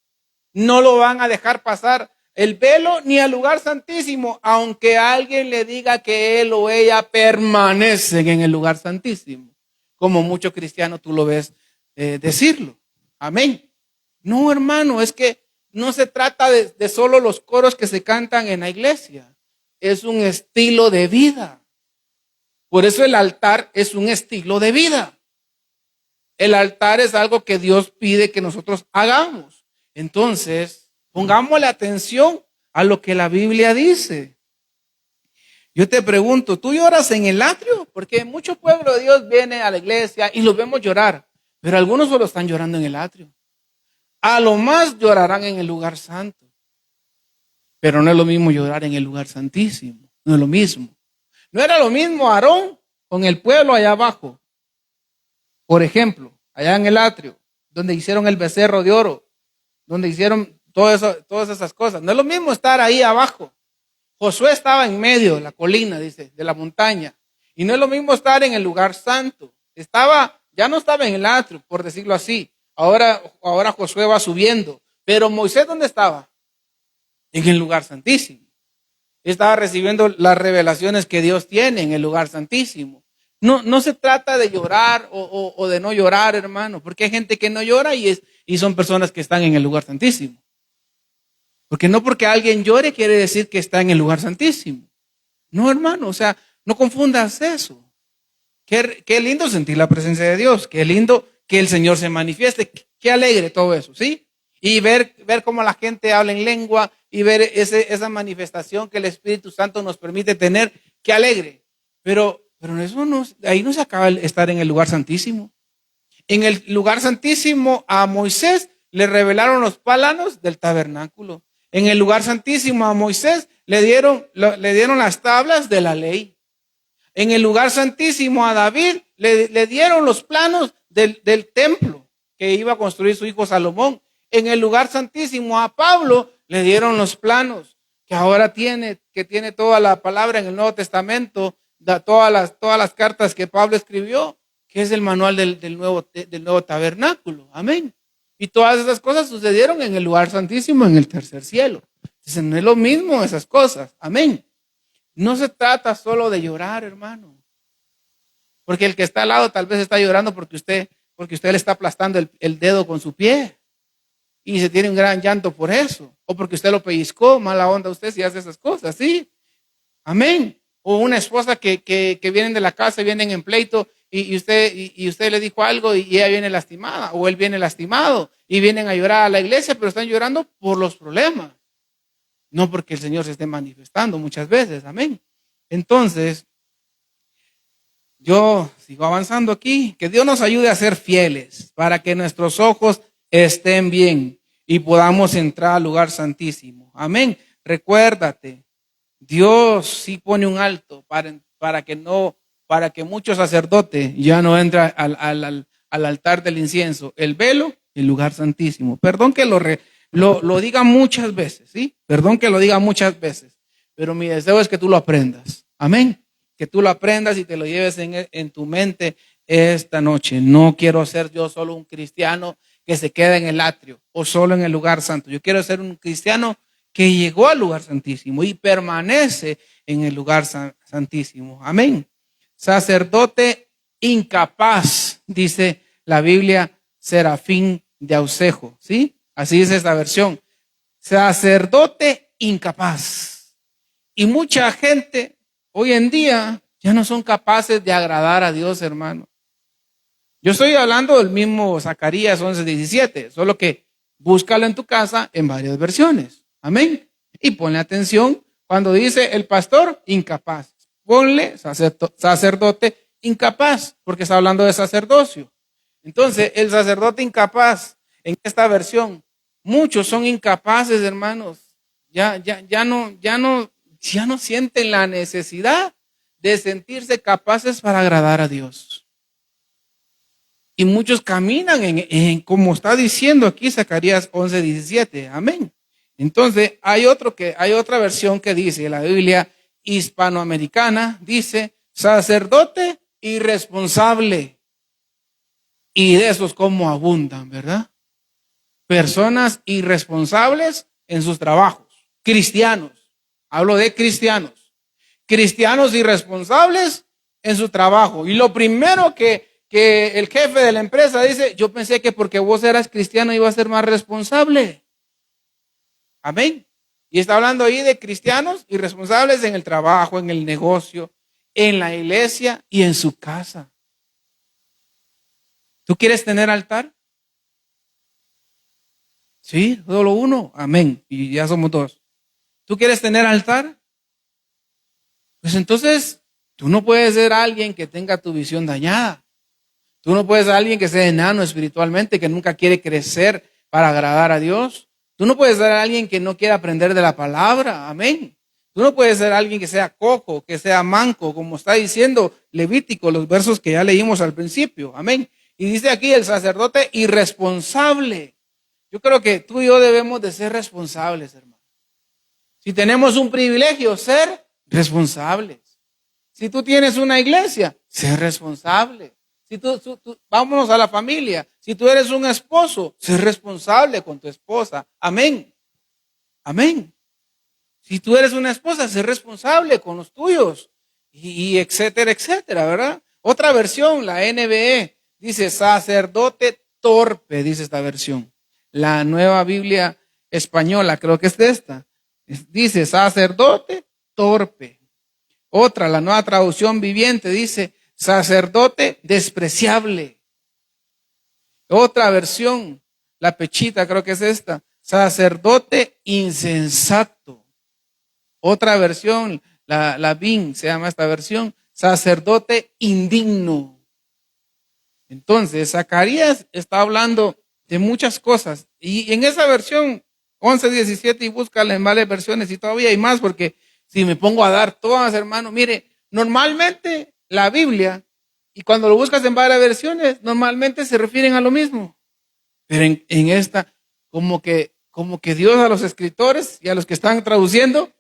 No lo van a dejar pasar el velo ni al lugar santísimo, aunque alguien le diga que él o ella permanecen en el lugar santísimo, como muchos cristianos tú lo ves decirlo. Amén. No, hermano, es que no se trata de solo los coros que se cantan en la iglesia, es un estilo de vida. Por eso el altar es un estilo de vida. El altar es algo que Dios pide que nosotros hagamos. Entonces, pongámosle atención a lo que la Biblia dice. Yo te pregunto, ¿tú lloras en el atrio? Porque mucho pueblo de Dios viene a la iglesia y los vemos llorar, pero algunos solo están llorando en el atrio. A lo más llorarán en el lugar santo. Pero no es lo mismo llorar en el lugar santísimo. No es lo mismo. No era lo mismo Aarón con el pueblo allá abajo. Por ejemplo, allá en el atrio, donde hicieron el becerro de oro, donde hicieron todas esas cosas. No es lo mismo estar ahí abajo. Josué estaba en medio de la colina, dice, de la montaña. Y no es lo mismo estar en el lugar santo. Ya no estaba en el atrio, por decirlo así. Ahora Josué va subiendo. Pero Moisés, ¿dónde estaba? En el lugar santísimo. Estaba recibiendo las revelaciones que Dios tiene en el lugar santísimo. No se trata de llorar o de no llorar, hermano, porque hay gente que no llora y son personas que están en el lugar santísimo. Porque no porque alguien llore quiere decir que está en el lugar santísimo. No, hermano, o sea, no confundas eso. Qué lindo sentir la presencia de Dios, qué lindo que el Señor se manifieste, qué alegre todo eso, ¿sí? Y ver cómo la gente habla en lengua y ver esa manifestación que el Espíritu Santo nos permite tener, qué alegre. Pero ahí no se acaba el estar en el lugar santísimo. En el lugar santísimo a Moisés le revelaron los pálanos del tabernáculo. En el lugar santísimo a Moisés le dieron las tablas de la ley. En el lugar santísimo a David le dieron los planos del templo que iba a construir su hijo Salomón. En el lugar santísimo a Pablo le dieron los planos que ahora tiene toda la palabra en el Nuevo Testamento, todas las cartas que Pablo escribió, que es el manual del nuevo tabernáculo. Amén. Y todas esas cosas sucedieron en el lugar santísimo, en el tercer cielo. Entonces no es lo mismo esas cosas. Amén. No se trata solo de llorar, hermano. Porque el que está al lado tal vez está llorando porque usted le está aplastando el dedo con su pie. Y se tiene un gran llanto por eso. O porque usted lo pellizcó, mala onda usted si hace esas cosas, ¿sí? Amén. O una esposa que vienen de la casa, vienen en pleito y usted le dijo algo y ella viene lastimada o él viene lastimado y vienen a llorar a la iglesia, pero están llorando por los problemas. No porque el Señor se esté manifestando muchas veces. Amén. Entonces, yo sigo avanzando aquí. Que Dios nos ayude a ser fieles para que nuestros ojos estén bien y podamos entrar al lugar santísimo. Amén. Recuérdate, Dios sí pone un alto para que muchos sacerdotes ya no entren al altar del incienso, el velo, el lugar santísimo. Perdón que lo diga muchas veces, ¿sí? Perdón que lo diga muchas veces, pero mi deseo es que tú lo aprendas. Amén. Que tú lo aprendas y te lo lleves en tu mente esta noche. No quiero ser yo solo un cristiano que se queda en el atrio o solo en el lugar santo. Yo quiero ser un cristiano que llegó al lugar santísimo y permanece en el lugar santísimo. Amén. Sacerdote incapaz, dice la Biblia, Serafín de Ausejo, ¿sí? Así dice esta versión. Sacerdote incapaz. Y mucha gente hoy en día ya no son capaces de agradar a Dios, hermano. Yo estoy hablando del mismo Zacarías 11:17, solo que búscalo en tu casa en varias versiones. Amén. Y ponle atención cuando dice el pastor incapaz. Ponle sacerdote incapaz, porque está hablando de sacerdocio. Entonces, el sacerdote incapaz en esta versión, muchos son incapaces, hermanos. Ya no sienten la necesidad de sentirse capaces para agradar a Dios. Y muchos caminan como está diciendo aquí Zacarías 11:17. Amén. Entonces, hay otra versión que dice, la Biblia hispanoamericana, dice, sacerdote irresponsable. Y de esos como abundan, ¿verdad? Personas irresponsables en sus trabajos. Cristianos. Hablo de cristianos. Cristianos irresponsables en su trabajo. Y lo primero que el jefe de la empresa dice, yo pensé que porque vos eras cristiano ibas a ser más responsable. Amén. Y está hablando ahí de cristianos irresponsables en el trabajo, en el negocio, en la iglesia y en su casa. ¿Tú quieres tener altar? Sí, solo uno. Amén. Y ya somos dos. ¿Tú quieres tener altar? Pues entonces, tú no puedes ser alguien que tenga tu visión dañada. Tú no puedes ser alguien que sea enano espiritualmente, que nunca quiere crecer para agradar a Dios. Tú no puedes ser alguien que no quiere aprender de la palabra. Amén. Tú no puedes ser alguien que sea cojo, que sea manco, como está diciendo Levítico, los versos que ya leímos al principio. Amén. Y dice aquí el sacerdote irresponsable. Yo creo que tú y yo debemos de ser responsables, hermano. Si tenemos un privilegio, ser responsables. Si tú tienes una iglesia, sé responsable. Si vámonos a la familia. Si tú eres un esposo, sé responsable con tu esposa. Amén. Amén. Si tú eres una esposa, sé responsable con los tuyos. Y etcétera, etcétera, ¿verdad? Otra versión, la NBE, dice sacerdote torpe, dice esta versión. La Nueva Biblia Española, creo que es de esta. Dice sacerdote torpe. Otra, la Nueva Traducción Viviente, dice sacerdote despreciable. Otra versión, la Pechita, creo que es esta, sacerdote insensato. Otra versión, la BIN, se llama esta versión, sacerdote indigno. Entonces, Zacarías está hablando de muchas cosas. Y en esa versión, 11:17, y búscala en varias versiones, y todavía hay más, porque si me pongo a dar todas, hermano, mire, normalmente la Biblia, y cuando lo buscas en varias versiones, normalmente se refieren a lo mismo. Pero en esta, como que Dios a los escritores y a los que están traduciendo,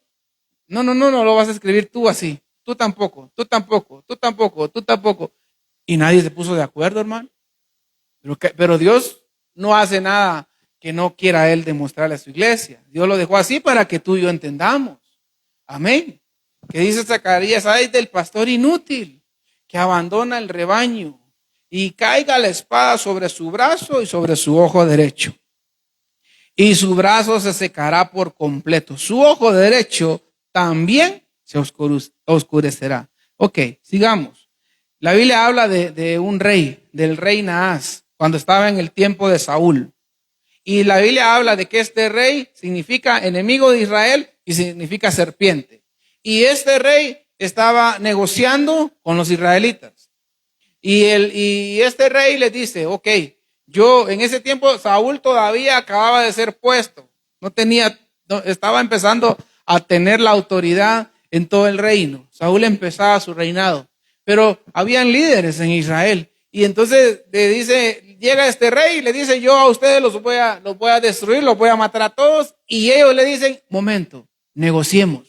no lo vas a escribir tú así. Tú tampoco, tú tampoco, tú tampoco, tú tampoco. Y nadie se puso de acuerdo, hermano. Pero Dios no hace nada que no quiera Él demostrarle a su iglesia. Dios lo dejó así para que tú y yo entendamos. Amén. Que dice Zacarías, ay del pastor inútil que abandona el rebaño y caiga la espada sobre su brazo y sobre su ojo derecho. Y su brazo se secará por completo. Su ojo derecho también se oscurecerá. Ok, sigamos. La Biblia habla de un rey, del rey Naas, cuando estaba en el tiempo de Saúl. Y la Biblia habla de que este rey significa enemigo de Israel y significa serpiente. Y este rey estaba negociando con los israelitas. Y este rey le dice, ok, yo en ese tiempo Saúl todavía acababa de ser puesto. Estaba empezando a tener la autoridad en todo el reino. Saúl empezaba su reinado. Pero habían líderes en Israel. Y entonces le dice, llega este rey y le dice, yo a ustedes los voy a destruir, los voy a matar a todos. Y ellos le dicen, momento, negociemos.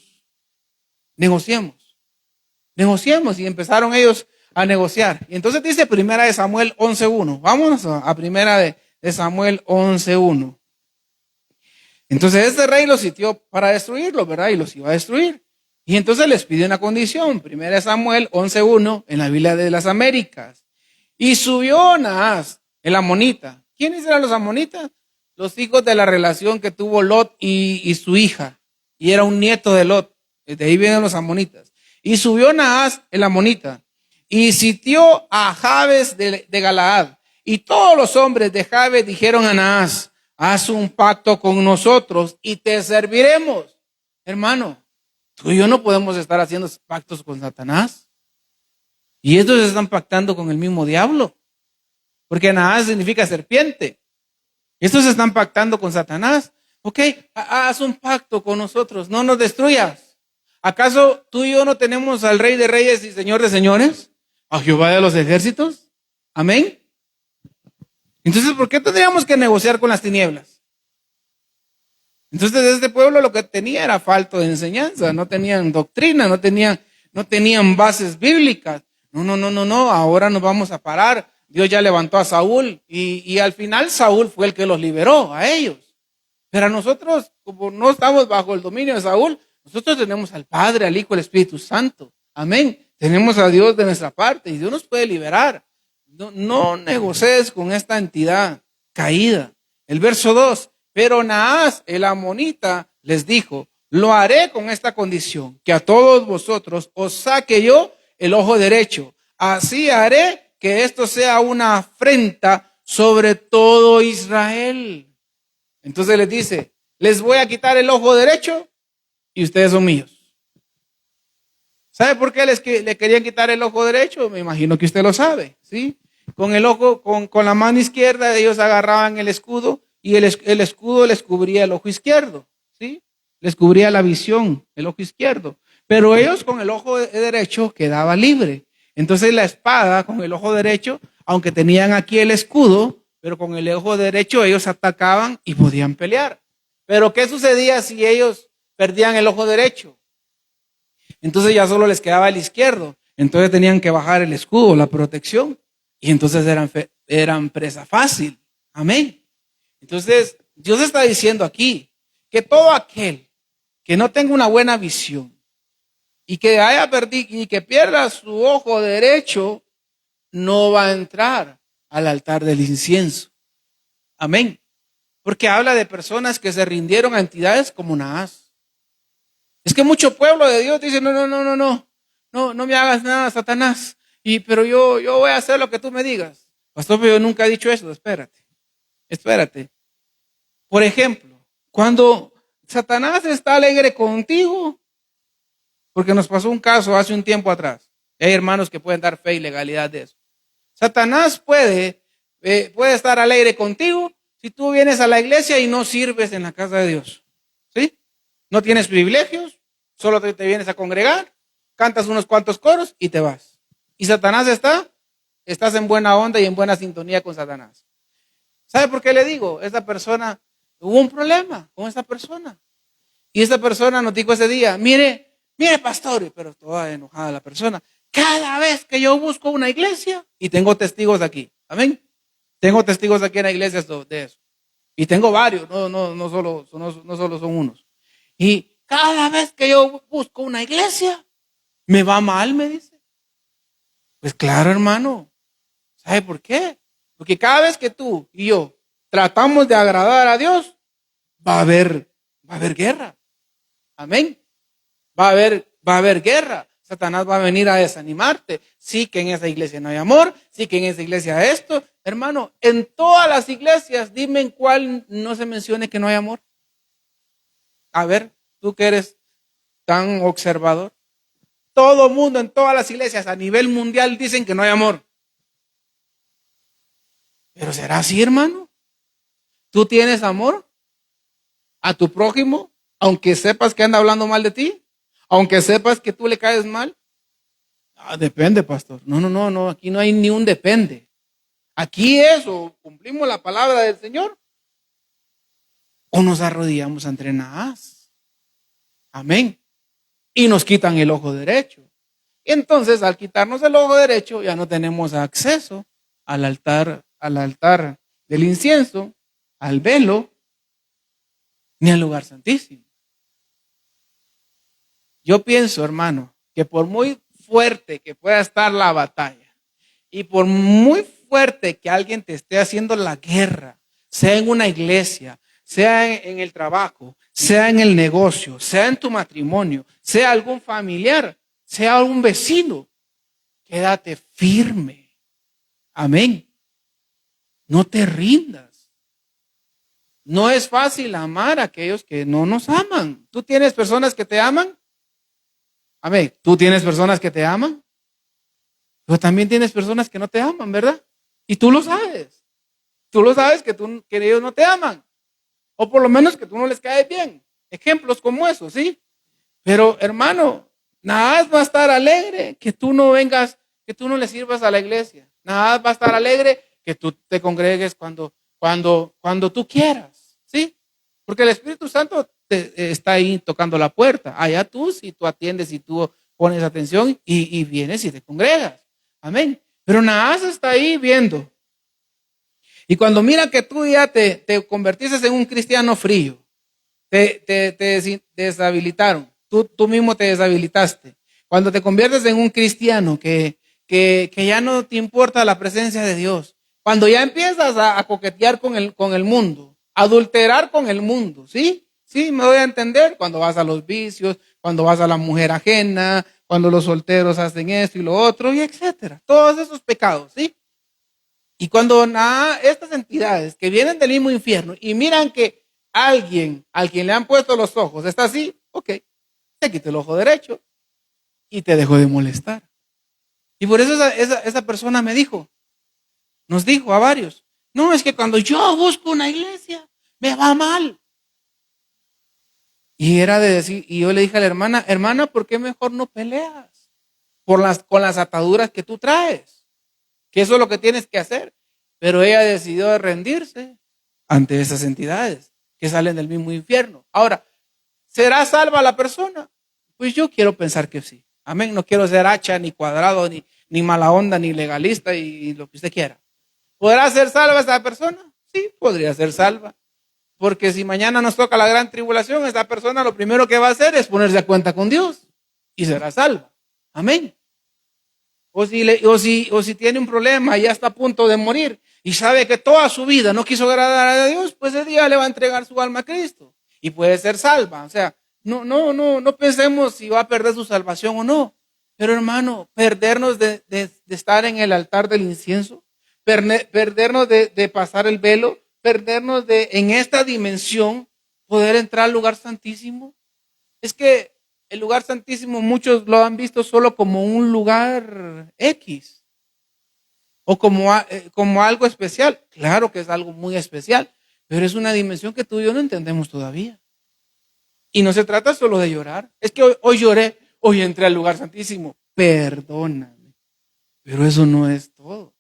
Y empezaron ellos a negociar. Y entonces dice Primera de Samuel 11:1. Vámonos a Primera de Samuel 11:1. Entonces este rey los sitió para destruirlos, ¿verdad? Y los iba a destruir. Y entonces les pide una condición. Primera de Samuel 11:1 en la Biblia de las Américas. Y subió Naas, el amonita. ¿Quiénes eran los amonitas? Los hijos de la relación que tuvo Lot y su hija. Y era un nieto de Lot. De ahí vienen los amonitas. Y subió Naas, el amonita, y sitió a Jabes de Galaad. Y todos los hombres de Jabes dijeron a Naas, haz un pacto con nosotros y te serviremos. Hermano, tú y yo no podemos estar haciendo pactos con Satanás. Y estos están pactando con el mismo diablo. Porque Naas significa serpiente. Estos están pactando con Satanás. Ok, haz un pacto con nosotros, no nos destruyas. ¿Acaso tú y yo no tenemos al Rey de Reyes y Señor de Señores? ¿A Jehová de los ejércitos? Amén. Entonces, ¿por qué tendríamos que negociar con las tinieblas? Entonces, este pueblo lo que tenía era falta de enseñanza, no tenían doctrina, no tenían bases bíblicas. No, ahora nos vamos a parar. Dios ya levantó a Saúl y al final Saúl fue el que los liberó a ellos. Pero a nosotros, como no estamos bajo el dominio de Saúl, nosotros tenemos al Padre, al Hijo, al Espíritu Santo. Amén. Tenemos a Dios de nuestra parte y Dios nos puede liberar. No negocies con esta entidad caída. El verso 2, pero Naas, el amonita, les dijo, lo haré con esta condición, que a todos vosotros os saque yo el ojo derecho. Así haré que esto sea una afrenta sobre todo Israel. Entonces les dice, les voy a quitar el ojo derecho y ustedes son míos. ¿Sabe por qué le querían quitar el ojo derecho? Me imagino que usted lo sabe, ¿sí? Con el ojo, con la mano izquierda ellos agarraban el escudo y el escudo les cubría el ojo izquierdo, ¿sí? Les cubría la visión, el ojo izquierdo. Pero ellos con el ojo derecho quedaba libre. Entonces la espada con el ojo derecho, aunque tenían aquí el escudo, pero con el ojo derecho ellos atacaban y podían pelear. Pero ¿qué sucedía si ellos perdían el ojo derecho? Entonces ya solo les quedaba el izquierdo. Entonces tenían que bajar el escudo, la protección, y entonces eran presa fácil. Amén. Entonces, Dios está diciendo aquí que todo aquel que no tenga una buena visión y que haya perdido y que pierda su ojo derecho, no va a entrar al altar del incienso. Amén. Porque habla de personas que se rindieron a entidades como Naas. Es que mucho pueblo de Dios dice, no me hagas nada, Satanás. Pero yo voy a hacer lo que tú me digas. Pastor, pero yo nunca he dicho eso. Espérate. Por ejemplo, cuando Satanás está alegre contigo, porque nos pasó un caso hace un tiempo atrás. Hay hermanos que pueden dar fe y legalidad de eso. Satanás puede estar alegre contigo si tú vienes a la iglesia y no sirves en la casa de Dios. ¿Sí? No tienes privilegios, solo te vienes a congregar, cantas unos cuantos coros y te vas. Y Satanás estás en buena onda y en buena sintonía con Satanás. ¿Sabe por qué le digo? Hubo un problema con esta persona. Y esta persona nos dijo ese día, mire pastor, pero toda enojada la persona. Cada vez que yo busco una iglesia, y tengo testigos aquí, amén. Tengo testigos aquí en la iglesia de eso. Y tengo varios, no solo son unos. Y cada vez que yo busco una iglesia, me va mal, me dice. Pues claro, hermano. ¿Sabe por qué? Porque cada vez que tú y yo tratamos de agradar a Dios, va a haber guerra. Amén. Va a haber guerra. Satanás va a venir a desanimarte. Sí que en esa iglesia no hay amor, sí que en esa iglesia esto. Hermano, en todas las iglesias, dime en cuál no se mencione que no hay amor. A ver, tú que eres tan observador. Todo mundo en todas las iglesias a nivel mundial dicen que no hay amor. Pero ¿será así, hermano? ¿Tú tienes amor a tu prójimo, aunque sepas que anda hablando mal de ti? Aunque sepas que tú le caes mal. Depende, pastor. No, aquí no hay ni un depende. Aquí o cumplimos la palabra del Señor, o nos arrodillamos ante Naas. Amén. Y nos quitan el ojo derecho. Y entonces, al quitarnos el ojo derecho, ya no tenemos acceso al altar del incienso, al velo, ni al lugar santísimo. Yo pienso, hermano, que por muy fuerte que pueda estar la batalla y por muy fuerte que alguien te esté haciendo la guerra, sea en una iglesia, sea en el trabajo, sea en el negocio, sea en tu matrimonio, sea algún familiar, sea algún vecino, quédate firme. Amén. No te rindas. No es fácil amar a aquellos que no nos aman. ¿Tú tienes personas que te aman? Amén. ¿Tú tienes personas que te aman? Pero también tienes personas que no te aman, ¿verdad? Y tú lo sabes. Tú lo sabes que ellos no te aman. O por lo menos que tú no les caes bien. Ejemplos como esos, ¿sí? Pero, hermano, nada va a estar alegre que tú no vengas, que tú no le sirvas a la iglesia. Nada va a estar alegre que tú te congregues cuando tú quieras, ¿sí? Porque el Espíritu Santo está ahí tocando la puerta. Allá si tú atiendes y tú pones atención y vienes y te congregas. Amén. Pero Naas está ahí viendo. Y cuando mira que tú ya te convertiste en un cristiano frío, te deshabilitaron, tú mismo te deshabilitaste. Cuando te conviertes en un cristiano que ya no te importa la presencia de Dios, cuando ya empiezas a coquetear con el mundo, adulterar con el mundo, ¿sí? Sí, me doy a entender, cuando vas a los vicios, cuando vas a la mujer ajena, cuando los solteros hacen esto y lo otro, y etcétera. Todos esos pecados, ¿sí? Y cuando estas entidades que vienen del mismo infierno y miran que alguien al quien le han puesto los ojos está así, ok, te quito el ojo derecho y te dejo de molestar. Y por eso esa persona nos dijo a varios, no, es que cuando yo busco una iglesia, me va mal. Y era de decir, y yo le dije a la hermana, ¿por qué mejor no peleas con las ataduras que tú traes? Que eso es lo que tienes que hacer. Pero ella decidió rendirse ante esas entidades que salen del mismo infierno. Ahora, ¿será salva la persona? Pues yo quiero pensar que sí. Amén. No quiero ser hacha, ni cuadrado, ni mala onda, ni legalista y lo que usted quiera. ¿Podrá ser salva esta persona? Sí, podría ser salva. Porque si mañana nos toca la gran tribulación, esta persona lo primero que va a hacer es ponerse a cuenta con Dios y será salva. Amén. O si tiene un problema y ya está a punto de morir y sabe que toda su vida no quiso agradar a Dios, pues ese día le va a entregar su alma a Cristo y puede ser salva. O sea, no pensemos si va a perder su salvación o no. Pero hermano, perdernos de estar en el altar del incienso, perdernos de pasar el velo, perdernos de en esta dimensión poder entrar al lugar santísimo. Es que el lugar santísimo muchos lo han visto solo como un lugar X o como algo especial. Claro que es algo muy especial, pero es una dimensión que tú y yo no entendemos todavía. Y no se trata solo de llorar. Es que hoy lloré, hoy entré al lugar santísimo. Perdóname. Pero eso no es todo.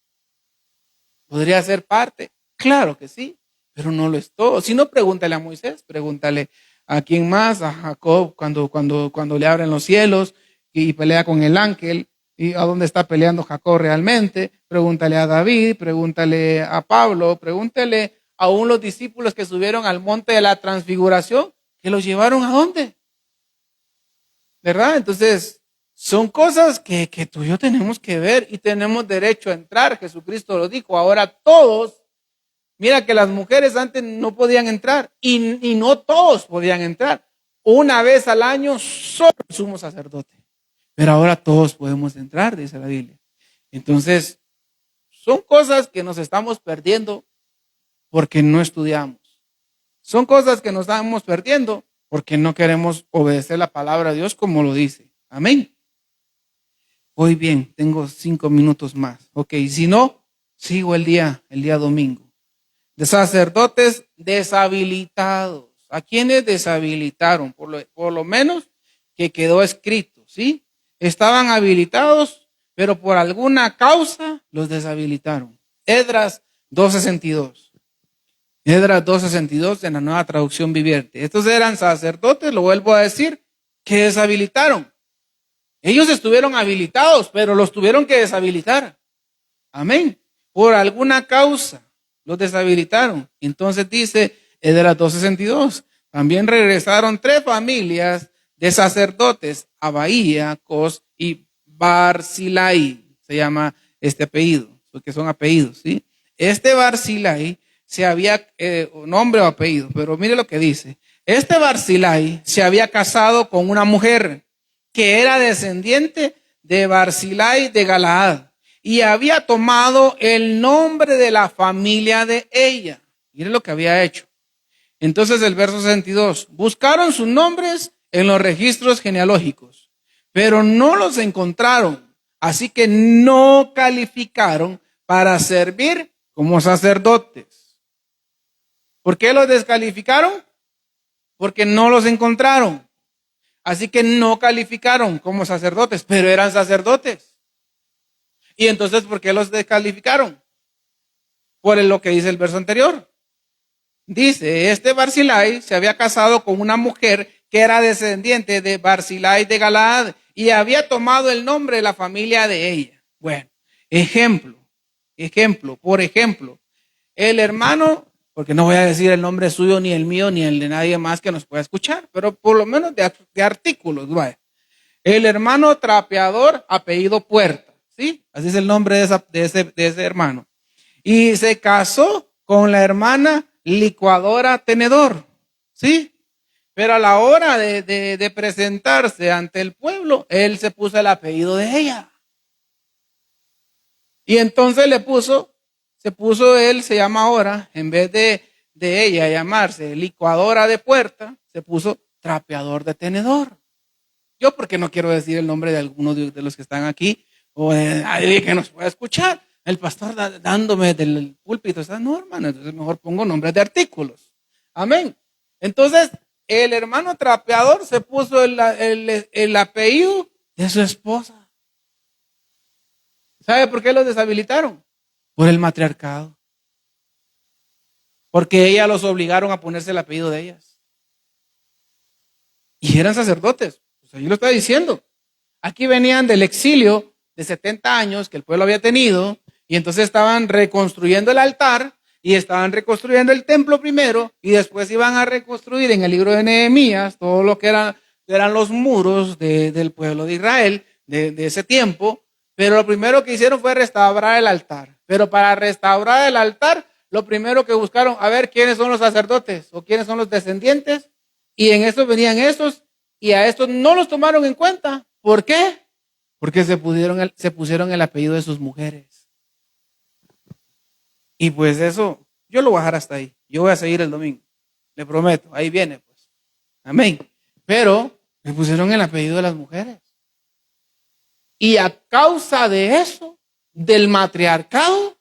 ¿Podría ser parte? Claro que sí, pero no lo es todo. Si no, pregúntale a Moisés, pregúntale a quién más, a Jacob, cuando le abren los cielos y pelea con el ángel, y a dónde está peleando Jacob realmente. Pregúntale a David, pregúntale a Pablo, pregúntale a los discípulos que subieron al monte de la transfiguración, que los llevaron a dónde. ¿Verdad? Entonces, son cosas que tú y yo tenemos que ver y tenemos derecho a entrar. Jesucristo lo dijo, ahora todos. Mira que las mujeres antes no podían entrar y no todos podían entrar. Una vez al año solo el sumo sacerdote. Pero ahora todos podemos entrar, dice la Biblia. Entonces, son cosas que nos estamos perdiendo porque no estudiamos. Son cosas que nos estamos perdiendo porque no queremos obedecer la palabra de Dios como lo dice. Amén. Hoy bien, tengo 5 minutos más. Ok, si no, sigo el día domingo. De sacerdotes deshabilitados. ¿A quiénes deshabilitaron? Por lo menos que quedó escrito, ¿sí? Estaban habilitados, pero por alguna causa los deshabilitaron. Esdras 2:62. Esdras 2:62 en la Nueva Traducción Viviente. Estos eran sacerdotes, lo vuelvo a decir, que deshabilitaron. Ellos estuvieron habilitados, pero los tuvieron que deshabilitar. Amén. Por alguna causa los deshabilitaron. Entonces dice Esdras 2:62. También regresaron 3 familias de sacerdotes, Abaía, Cos y Barzilai. Se llama este apellido, porque son apellidos, ¿sí? Este Barzilai se había, nombre o apellido, pero mire lo que dice. Este Barzilai se había casado con una mujer que era descendiente de Barzilai de Galaad y había tomado el nombre de la familia de ella. Mire lo que había hecho. Entonces el verso 62, buscaron sus nombres en los registros genealógicos, pero no los encontraron, así que no calificaron para servir como sacerdotes. ¿Por qué los descalificaron? Porque no los encontraron. Así que no calificaron como sacerdotes, pero eran sacerdotes. Y entonces, ¿por qué los descalificaron? Por lo que dice el verso anterior. Dice, este Barzilai se había casado con una mujer que era descendiente de Barzilai de Galaad y había tomado el nombre de la familia de ella. Bueno, por ejemplo, el hermano, porque no voy a decir el nombre suyo, ni el mío, ni el de nadie más que nos pueda escuchar, pero por lo menos de artículos, vaya. El hermano trapeador, apellido Puerta, ¿sí? Así es el nombre de ese hermano. Y se casó con la hermana licuadora tenedor, ¿sí? Pero a la hora de presentarse ante el pueblo, él se puso el apellido de ella. Y entonces se llama ahora, en vez de ella llamarse licuadora de puerta, se puso trapeador de tenedor. Yo porque no quiero decir el nombre de alguno de los que están aquí, o de nadie que nos pueda escuchar. El pastor dándome del púlpito, no, hermano, entonces mejor pongo nombres de artículos. Amén. Entonces, el hermano trapeador se puso el apellido de su esposa. ¿Sabe por qué los deshabilitaron? Por el matriarcado. Porque ellas los obligaron a ponerse el apellido de ellas. Y eran sacerdotes. Pues ahí lo está diciendo. Aquí venían del exilio de 70 años que el pueblo había tenido, y entonces estaban reconstruyendo el altar y estaban reconstruyendo el templo primero, y después iban a reconstruir en el libro de Nehemías todo lo que eran los muros del pueblo de Israel de ese tiempo. Pero lo primero que hicieron fue restaurar el altar. Pero para restaurar el altar, lo primero que buscaron, a ver quiénes son los sacerdotes o quiénes son los descendientes. Y en estos venían estos, y a estos no los tomaron en cuenta. ¿Por qué? Porque se pusieron el apellido de sus mujeres. Y pues eso, yo lo voy a dejar hasta ahí. Yo voy a seguir el domingo. Le prometo, ahí viene pues. Amén. Pero le pusieron el apellido de las mujeres. Y a causa de eso, del matriarcado,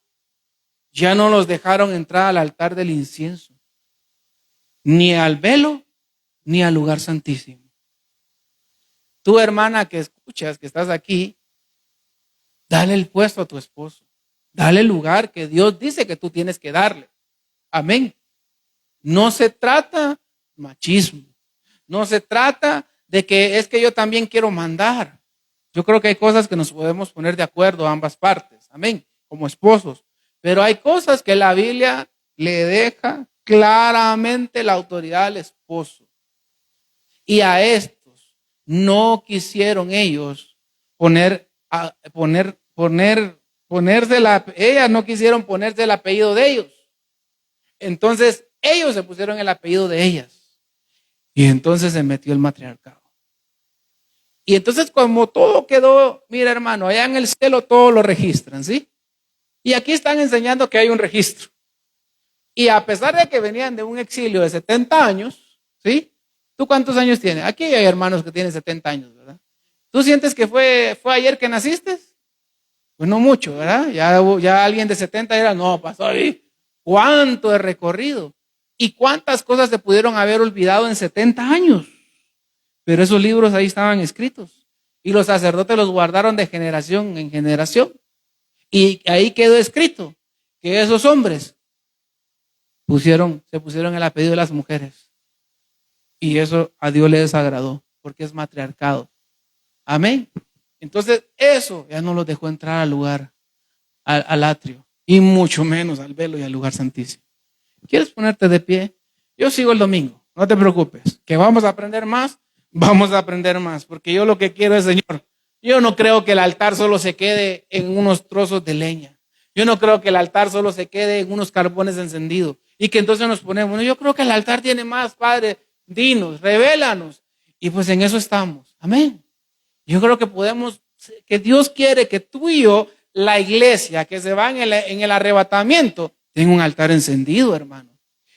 ya no los dejaron entrar al altar del incienso, ni al velo, ni al lugar santísimo. Tú, hermana, que escuchas, que estás aquí, dale el puesto a tu esposo. Dale el lugar que Dios dice que tú tienes que darle. Amén. No se trata machismo. No se trata de que es que yo también quiero mandar. Yo creo que hay cosas que nos podemos poner de acuerdo a ambas partes. Amén. Como esposos. Pero hay cosas que la Biblia le deja claramente la autoridad al esposo. Y a estos no quisieron ellos ellas no quisieron ponerse el apellido de ellos. Entonces ellos se pusieron el apellido de ellas. Y entonces se metió el matriarcado. Y entonces como todo quedó, mira hermano, allá en el cielo todo lo registran, ¿sí? Y aquí están enseñando que hay un registro. Y a pesar de que venían de un exilio de 70 años, ¿sí? ¿Tú cuántos años tienes? Aquí hay hermanos que tienen 70 años, ¿verdad? ¿Tú sientes que fue ayer que naciste? Pues no mucho, ¿verdad? Ya alguien de 70 era, no, pasó ahí. ¿Cuánto de recorrido? ¿Y cuántas cosas se pudieron haber olvidado en 70 años? Pero esos libros ahí estaban escritos. Y los sacerdotes los guardaron de generación en generación. Y ahí quedó escrito que esos hombres se pusieron el apellido de las mujeres. Y eso a Dios le desagradó, porque es matriarcado. Amén. Entonces eso ya no los dejó entrar al lugar, al atrio, y mucho menos al velo y al lugar santísimo. ¿Quieres ponerte de pie? Yo sigo el domingo, no te preocupes, que vamos a aprender más, porque yo lo que quiero es, Señor, yo no creo que el altar solo se quede en unos trozos de leña. Yo no creo que el altar solo se quede en unos carbones encendidos y que entonces nos ponemos, no, yo creo que el altar tiene más, Padre, dinos, revélanos. Y pues en eso estamos. Amén. Yo creo que Dios quiere que tú y yo, la iglesia que se va en el arrebatamiento, tenga un altar encendido, hermano.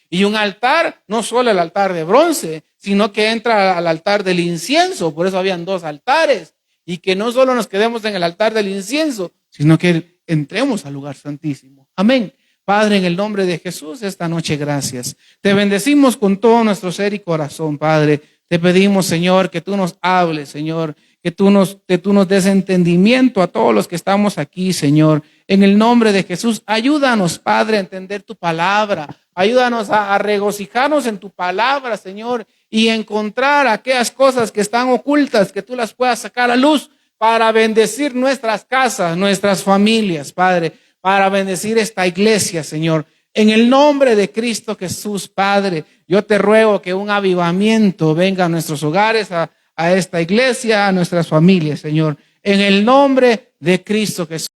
Y un altar, no solo el altar de bronce, sino que entra al altar del incienso. Por eso habían 2 altares. Y que no solo nos quedemos en el altar del incienso, sino que entremos al lugar santísimo. Amén. Padre, en el nombre de Jesús, esta noche gracias. Te bendecimos con todo nuestro ser y corazón, Padre. Te pedimos, Señor, que tú nos hables, Señor, que tú nos des entendimiento a todos los que estamos aquí, Señor. En el nombre de Jesús, ayúdanos, Padre, a entender tu palabra. Ayúdanos a regocijarnos en tu palabra, Señor, y encontrar aquellas cosas que están ocultas, que tú las puedas sacar a luz para bendecir nuestras casas, nuestras familias, Padre, para bendecir esta iglesia, Señor. En el nombre de Cristo Jesús, Padre, yo te ruego que un avivamiento venga a nuestros hogares, a esta iglesia, a nuestras familias, Señor. En el nombre de Cristo Jesús.